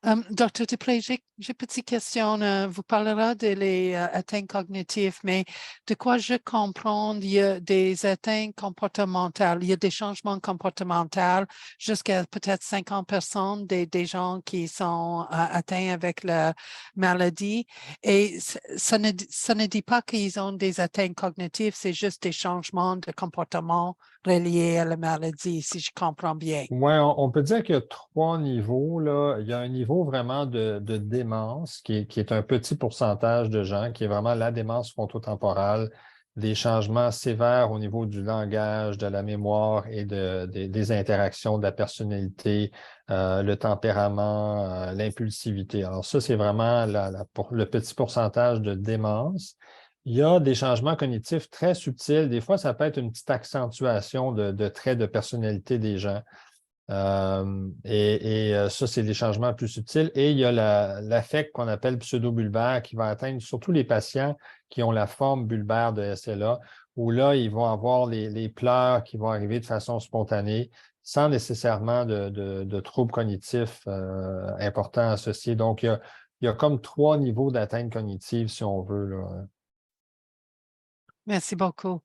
Dr. Dupré, j'ai une petite question. Vous parlerez des atteintes cognitives, mais de quoi je comprends, il y a des atteintes comportementales, il y a des changements comportementaux jusqu'à peut-être 50% des gens qui sont atteints avec la maladie. Et ça ne dit pas qu'ils ont des atteintes cognitives, c'est juste des changements de comportement reliés à la maladie, si je comprends bien. Oui, on peut dire qu'il y a 3 niveaux, là. Il y a un niveau vraiment de démence qui est un petit pourcentage de gens, qui est vraiment la démence frontotemporale, des changements sévères au niveau du langage, de la mémoire et des interactions, de la personnalité, le tempérament, l'impulsivité. Alors ça, c'est vraiment le petit pourcentage de démence. Il y a des changements cognitifs très subtils. Des fois, ça peut être une petite accentuation de traits de personnalité des gens. Ça, c'est les changements plus subtils. Et il y a l'affect qu'on appelle pseudo-bulbaire qui va atteindre surtout les patients qui ont la forme bulbaire de SLA, où là, ils vont avoir les pleurs qui vont arriver de façon spontanée, sans nécessairement de troubles cognitifs importants associés. Donc, il y a comme 3 niveaux d'atteinte cognitive, si on veut, là. Merci beaucoup.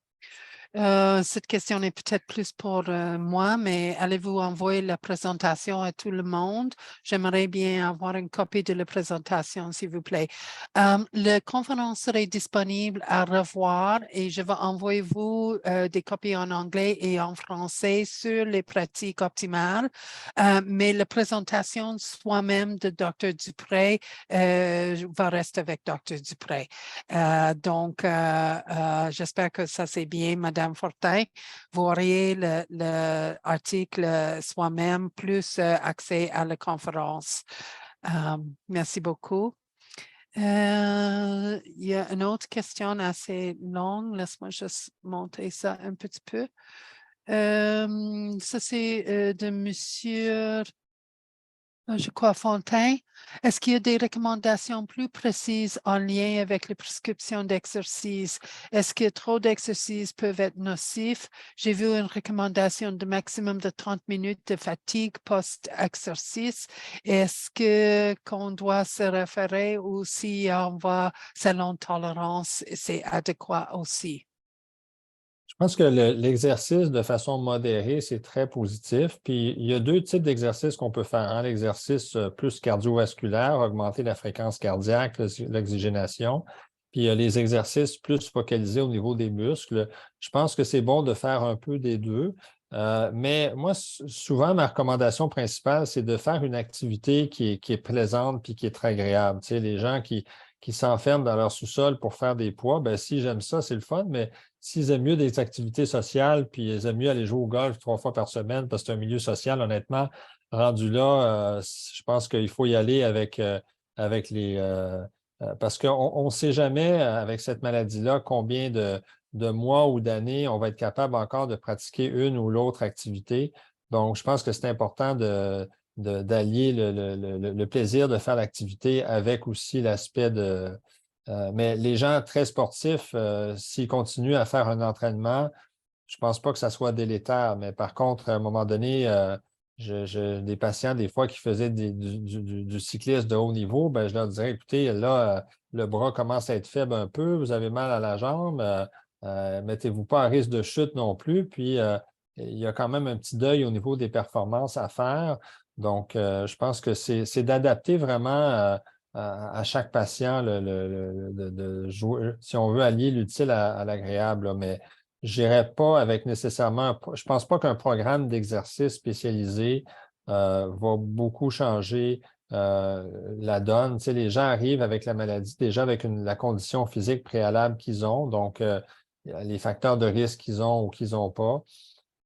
Cette question est peut-être plus pour moi, mais allez-vous envoyer la présentation à tout le monde? J'aimerais bien avoir une copie de la présentation, s'il vous plaît. La conférence serait disponible à revoir et je vais envoyer vous des copies en anglais et en français sur les pratiques optimales. Mais la présentation soi-même de Dr. Dupré va rester avec Dr. Dupré. J'espère que ça c'est bien, Madame Fortin. Vous auriez l'article soi-même plus accès à la conférence. Merci beaucoup. Il y a une autre question assez longue. Laisse-moi juste monter ça un petit peu. Ça, c'est de Monsieur, je crois, Fontaine. Est-ce qu'il y a des recommandations plus précises en lien avec les prescriptions d'exercice? Est-ce que trop d'exercices peuvent être nocifs? J'ai vu une recommandation de maximum de 30 minutes de fatigue post-exercice. Est-ce qu'on doit se référer ou si on va selon tolérance, c'est adéquat aussi? Je pense que l'exercice de façon modérée, c'est très positif. Puis il y a 2 types d'exercices qu'on peut faire, hein. L'exercice plus cardiovasculaire, augmenter la fréquence cardiaque, l'oxygénation. Puis il y a les exercices plus focalisés au niveau des muscles. Je pense que c'est bon de faire un peu des deux. Mais moi, souvent, ma recommandation principale, c'est de faire une activité qui est plaisante puis qui est très agréable. Tu sais, les gens qui s'enferment dans leur sous-sol pour faire des poids, ben si j'aime ça, c'est le fun, mais s'ils aiment mieux des activités sociales, puis ils aiment mieux aller jouer au golf 3 fois par semaine parce que c'est un milieu social, honnêtement, rendu là, je pense qu'il faut y aller avec les... parce qu'on ne sait jamais avec cette maladie-là combien de mois ou d'années on va être capable encore de pratiquer une ou l'autre activité. Donc, je pense que c'est important d'allier le plaisir de faire l'activité avec aussi l'aspect mais les gens très sportifs, s'ils continuent à faire un entraînement, je ne pense pas que ça soit délétère. Mais par contre, à un moment donné, j'ai des patients, des fois, qui faisaient du cyclisme de haut niveau, ben, je leur dirais, écoutez, là, le bras commence à être faible un peu, vous avez mal à la jambe, mettez-vous pas à risque de chute non plus. Puis, il y a quand même un petit deuil au niveau des performances à faire. Donc, je pense que c'est d'adapter vraiment à chaque patient de jouer, si on veut allier l'utile à l'agréable. Mais je n'irai pas avec nécessairement, je ne pense pas qu'un programme d'exercice spécialisé va beaucoup changer la donne. Tu sais, les gens arrivent avec la maladie, déjà avec la condition physique préalable qu'ils ont, donc les facteurs de risque qu'ils ont ou qu'ils n'ont pas.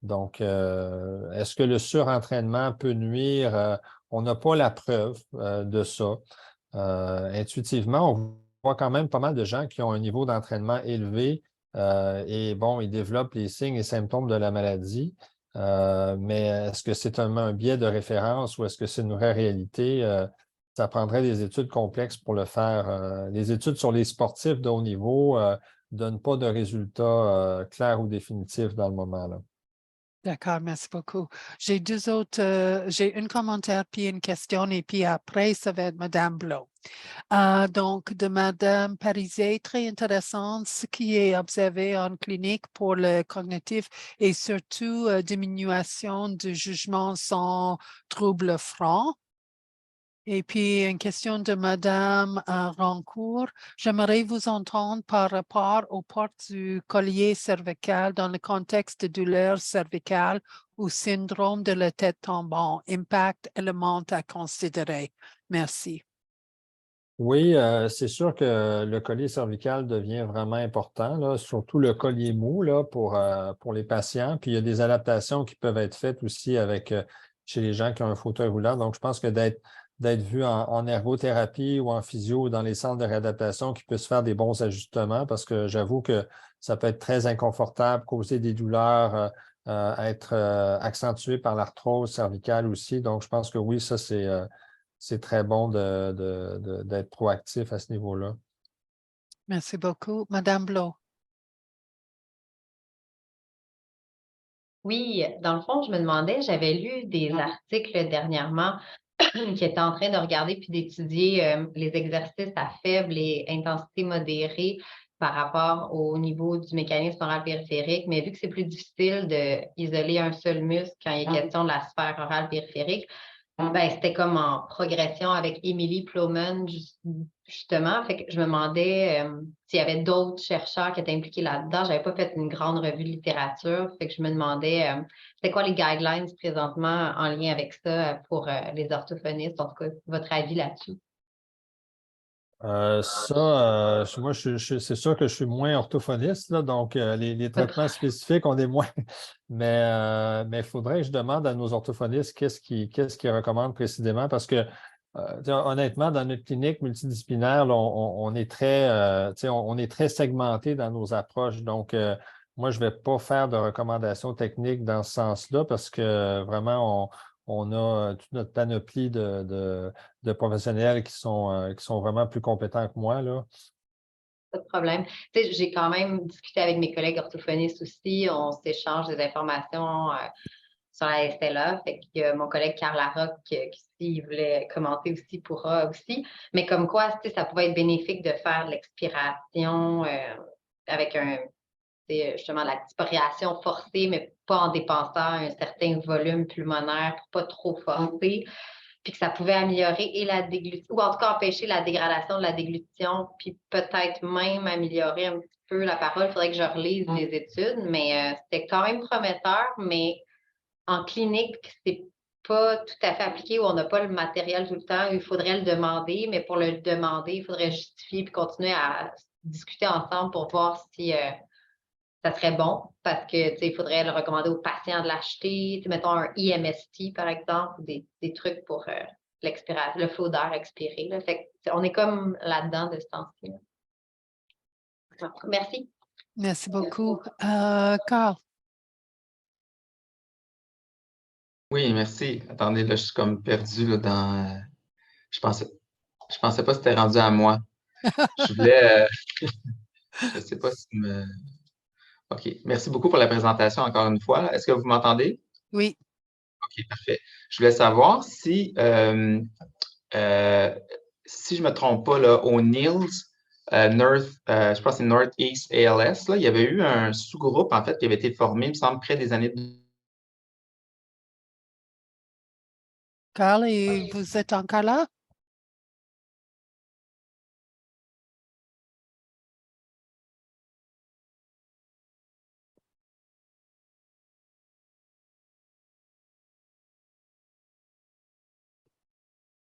Donc, est-ce que le surentraînement peut nuire? On n'a pas la preuve de ça. Intuitivement, on voit quand même pas mal de gens qui ont un niveau d'entraînement élevé et bon, ils développent les signes et symptômes de la maladie. Mais est-ce que c'est un biais de référence ou est-ce que c'est une vraie réalité? Ça prendrait des études complexes pour le faire. Les études sur les sportifs de haut niveau ne donnent pas de résultats clairs ou définitifs dans le moment, là. D'accord, merci beaucoup. J'ai deux autres, j'ai un commentaire puis une question et puis après, ça va être Madame Blo. Donc, de Madame Parizet, très intéressant ce qui est observé en clinique pour le cognitif et surtout diminution du jugement sans trouble franc. Et puis, une question de Madame Rancourt. J'aimerais vous entendre par rapport aux portes du collier cervical dans le contexte de douleur cervicale ou syndrome de la tête tombante. Impact, élément à considérer. Merci. Oui, c'est sûr que le collier cervical devient vraiment important, là, surtout le collier mou là, pour les patients. Puis il y a des adaptations qui peuvent être faites aussi chez les gens qui ont un fauteuil roulant. Donc, je pense que d'être vu en ergothérapie ou en physio ou dans les centres de réadaptation qui puissent faire des bons ajustements parce que j'avoue que ça peut être très inconfortable, causer des douleurs être accentué par l'arthrose cervicale aussi. Donc, je pense que oui, ça, c'est très bon d'être proactif à ce niveau-là. Merci beaucoup. Madame Blo. Oui, dans le fond, je me demandais, j'avais lu des articles dernièrement qui étaient en train de regarder puis d'étudier les exercices à faible et intensité modérée par rapport au niveau du mécanisme oral périphérique, mais vu que c'est plus difficile d'isoler un seul muscle quand il est question de la sphère orale périphérique, ben, c'était comme en progression avec Emily Plowman, justement. Fait que je me demandais s'il y avait d'autres chercheurs qui étaient impliqués là-dedans. Je n'avais pas fait une grande revue de littérature. Fait que je me demandais c'était quoi les guidelines présentement en lien avec ça pour les orthophonistes. En tout cas, votre avis là-dessus. Moi, c'est sûr que je suis moins orthophoniste, là, donc les traitements spécifiques, on est moins. Mais il faudrait que je demande à nos orthophonistes qu'est-ce qu'ils recommandent précisément parce que, honnêtement, dans notre clinique multidisciplinaire, là, on est on est très segmenté dans nos approches. Donc, moi, je ne vais pas faire de recommandations techniques dans ce sens-là parce que vraiment, on a toute notre panoplie de professionnels qui sont vraiment plus compétents que moi, là. Pas de problème. Tu sais, j'ai quand même discuté avec mes collègues orthophonistes aussi. On s'échange des informations sur la SLA. Fait que mon collègue Carl Larocque, qui s'il voulait commenter aussi, pourra aussi. Mais comme quoi, tu sais, ça pouvait être bénéfique de faire de l'expiration avec justement la dispariation forcée, mais pas en dépensant un certain volume pulmonaire pour pas trop forcer. Puis que ça pouvait améliorer et la déglutition, ou en tout cas empêcher la dégradation de la déglutition, puis peut-être même améliorer un petit peu la parole. Il faudrait que je relise les études, mais c'était quand même prometteur, mais en clinique, c'est pas tout à fait appliqué où on n'a pas le matériel tout le temps. Il faudrait le demander, mais pour le demander, il faudrait justifier puis continuer à discuter ensemble pour voir si ça serait bon parce que il faudrait le recommander aux patients de l'acheter. Mettons un EMST, par exemple, des trucs pour l'expiration, le flot d'air expiré. Là. Fait que, on est comme là-dedans de ce temps-ci. Merci. Merci beaucoup. Carl. Oui, merci. Attendez, là, je suis comme perdu là, dans. Je pensais pas que c'était rendu à moi. Je voulais. Je ne sais pas si me. OK. Merci beaucoup pour la présentation encore une fois. Est-ce que vous m'entendez? Oui. OK, parfait. Je voulais savoir si si je ne me trompe pas, là, au NILS, je pense que c'est Northeast ALS, là, il y avait eu un sous-groupe, en fait, qui avait été formé, il me semble, près des années. Carl, et vous êtes encore là?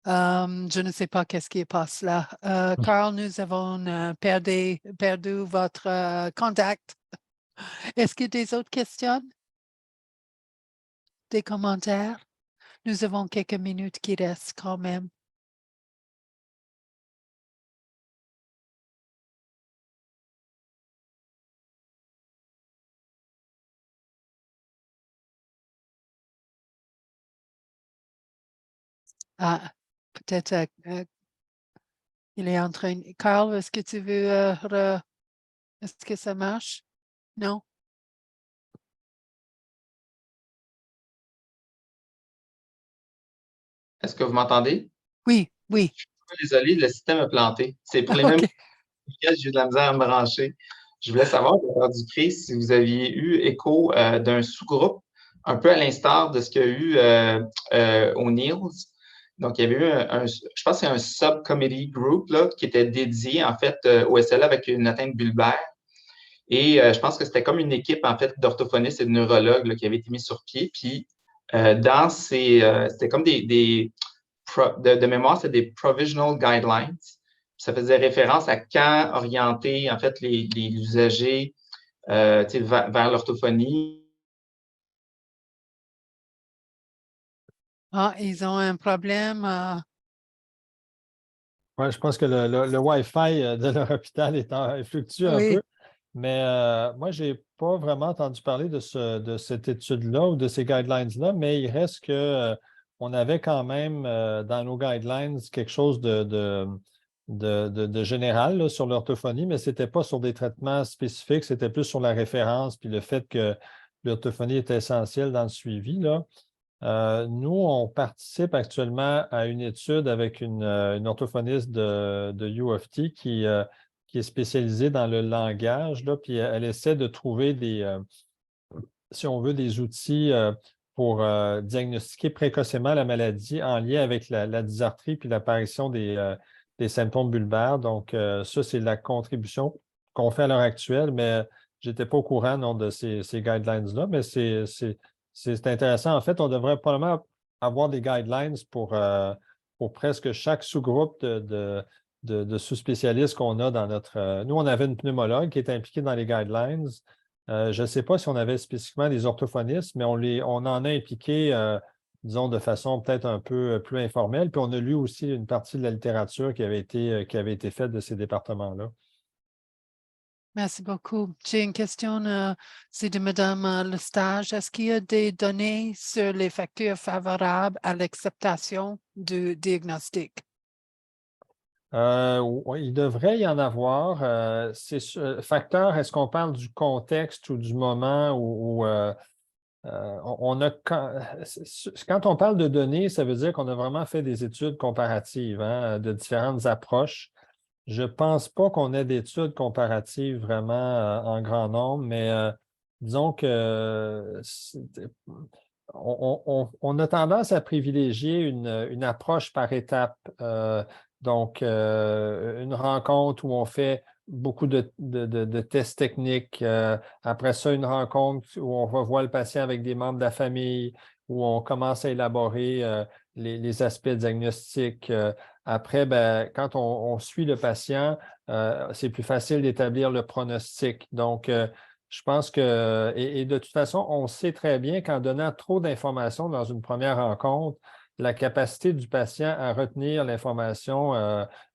Je ne sais pas qu'est-ce qui passe là. Carl, nous avons perdu votre contact. Est-ce qu'il y a des autres questions? Des commentaires? Nous avons quelques minutes qui restent quand même. Ah, peut-être il est en train. Carl, est-ce que tu veux est-ce que ça marche? Non? Est-ce que vous m'entendez? Oui, oui. Désolé, le système a planté. C'est pour les mêmes OK. que j'ai eu de la misère à me brancher. Je voulais savoir, Dr. Dupré, si vous aviez eu écho d'un sous-groupe, un peu à l'instar de ce qu'il y a eu au NILS. Donc, il y avait eu je pense que c'est un subcommittee group là, qui était dédié, en fait, au SLA avec une atteinte bulbaire. Et je pense que c'était comme une équipe, en fait, d'orthophonistes et de neurologues là, qui avait été mise sur pied. Puis, c'était comme de mémoire, c'est des provisional guidelines. Ça faisait référence à quand orienter, en fait, les usagers vers l'orthophonie. Ah, ils ont un problème. Ouais, je pense que le Wi-Fi de leur hôpital fluctue un Oui. peu. Mais moi, je n'ai pas vraiment entendu parler de cette étude-là ou de ces guidelines-là, mais il reste que on avait quand même dans nos guidelines quelque chose de général là, sur l'orthophonie, mais ce n'était pas sur des traitements spécifiques, c'était plus sur la référence puis le fait que l'orthophonie est essentielle dans le suivi, là. Nous, on participe actuellement à une étude avec une orthophoniste de UofT qui est spécialisée dans le langage, là, puis elle essaie de trouver si on veut, des outils pour diagnostiquer précocement la maladie en lien avec la dysarthrie puis l'apparition des symptômes bulbaires. Donc, ça, c'est la contribution qu'on fait à l'heure actuelle, mais je n'étais pas au courant non, de ces guidelines-là, mais c'est intéressant. En fait, on devrait probablement avoir des guidelines pour presque chaque sous-groupe de sous-spécialistes qu'on a dans notre. Nous, on avait une pneumologue qui est impliquée dans les guidelines. Je ne sais pas si on avait spécifiquement des orthophonistes, mais on en a impliqué, disons, de façon peut-être un peu plus informelle. Puis on a lu aussi une partie de la littérature qui avait été faite de ces départements-là. Merci beaucoup. J'ai une question, c'est de Mme Lestage. Est-ce qu'il y a des données sur les facteurs favorables à l'acceptation du diagnostic? Oui, il devrait y en avoir. Facteur, est-ce qu'on parle du contexte ou du moment où quand on parle de données, ça veut dire qu'on a vraiment fait des études comparatives hein, de différentes approches. Je ne pense pas qu'on ait d'études comparatives vraiment en grand nombre, mais disons que on a tendance à privilégier une approche par étape. Donc, une rencontre où on fait beaucoup de tests techniques. Après ça, une rencontre où on va voir le patient avec des membres de la famille, où on commence à élaborer les aspects diagnostiques. Après, ben, quand on suit le patient, c'est plus facile d'établir le pronostic. Donc, je pense que, et de toute façon, on sait très bien qu'en donnant trop d'informations dans une première rencontre, la capacité du patient à retenir l'information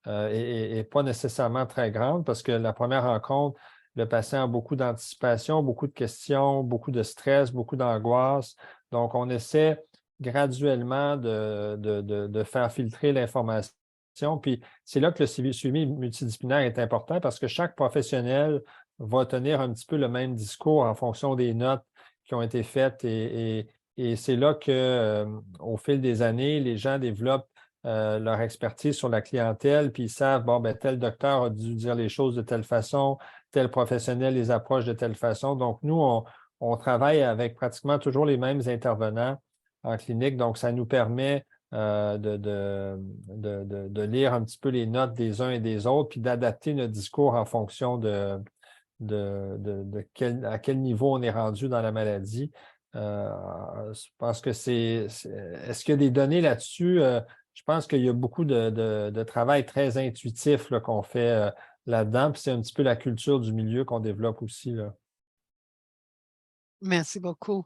n'est pas nécessairement très grande parce que la première rencontre, le patient a beaucoup d'anticipation, beaucoup de questions, beaucoup de stress, beaucoup d'angoisse. Donc, on essaie graduellement de faire filtrer l'information. Puis c'est là que le suivi multidisciplinaire est important parce que chaque professionnel va tenir un petit peu le même discours en fonction des notes qui ont été faites et c'est là qu'au fil des années, les gens développent leur expertise sur la clientèle, puis ils savent, bon, ben, tel docteur a dû dire les choses de telle façon, tel professionnel les approche de telle façon. Donc, nous, on travaille avec pratiquement toujours les mêmes intervenants en clinique, donc ça nous permet de lire un petit peu les notes des uns et des autres, puis d'adapter notre discours en fonction à quel niveau on est rendu dans la maladie. Je pense que Est-ce qu'il y a des données là-dessus? Je pense qu'il y a beaucoup de travail très intuitif qu'on fait là-dedans, puis c'est un petit peu la culture du milieu qu'on développe aussi, là. Merci beaucoup.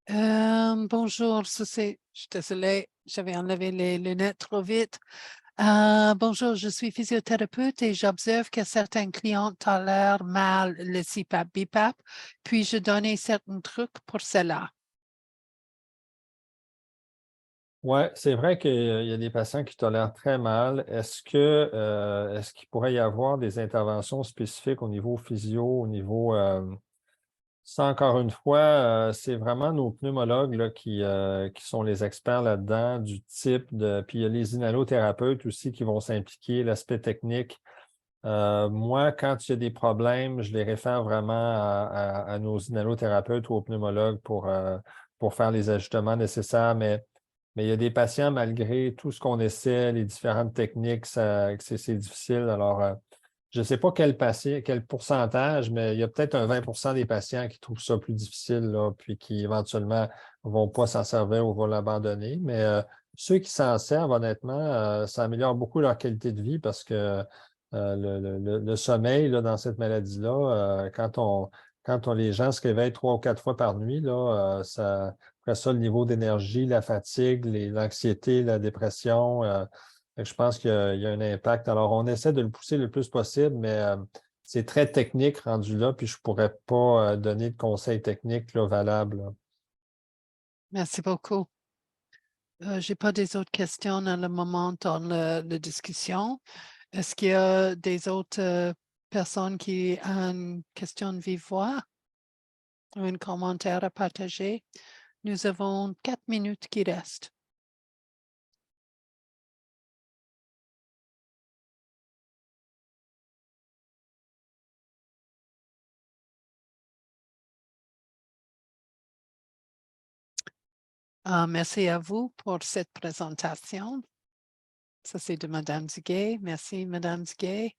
Bonjour, je suis désolée, j'avais enlevé les lunettes trop vite. Bonjour, je suis physiothérapeute et j'observe que certains clients tolèrent mal le CPAP, BiPAP. Puis-je donner certains trucs pour cela? Oui, c'est vrai qu'il y a des patients qui tolèrent très mal. Est-ce qu'il pourrait y avoir des interventions spécifiques au niveau physio, au niveau ça, encore une fois, c'est vraiment nos pneumologues là, qui sont les experts là-dedans, du type de. Puis il y a les inhalothérapeutes aussi qui vont s'impliquer, l'aspect technique. Moi, quand il y a des problèmes, je les réfère vraiment à nos inhalothérapeutes ou aux pneumologues pour faire les ajustements nécessaires. Mais il y a des patients, malgré tout ce qu'on essaie, les différentes techniques, c'est difficile. Alors, je ne sais pas quel pourcentage, mais il y a peut-être un 20 des patients qui trouvent ça plus difficile, là, puis qui éventuellement ne vont pas s'en servir ou vont l'abandonner. Mais ceux qui s'en servent, honnêtement, ça améliore beaucoup leur qualité de vie parce que le sommeil là, dans cette maladie-là, quand les gens se réveillent 3 ou 4 fois par nuit, là, après ça, le niveau d'énergie, la fatigue, l'anxiété, la dépression, je pense qu'il y a un impact. Alors, on essaie de le pousser le plus possible, mais c'est très technique rendu là, puis je ne pourrais pas donner de conseils techniques là, valables. Là. Merci beaucoup. Je n'ai pas des autres questions dans le moment dans la discussion. Est-ce qu'il y a des autres personnes qui ont une question de vive voix ou un commentaire à partager? Nous avons 4 minutes qui restent. Merci à vous pour cette présentation. Ça, c'est de Mme Duguay. Merci, Mme Duguay.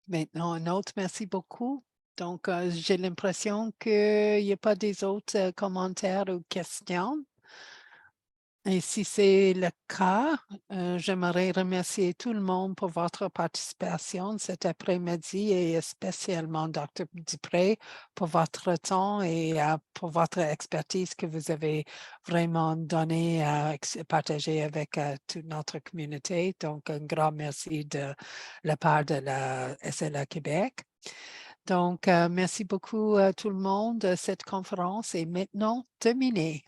Maintenant, un autre, merci beaucoup. Donc, j'ai l'impression qu'il n'y a pas des autres commentaires ou questions. Et si c'est le cas, j'aimerais remercier tout le monde pour votre participation cet après-midi et spécialement Dr. Dupré pour votre temps et pour votre expertise que vous avez vraiment donnée à partager avec toute notre communauté. Donc, un grand merci de la part de la SLA Québec. Donc, merci beaucoup à tout le monde. Cette conférence est maintenant terminée.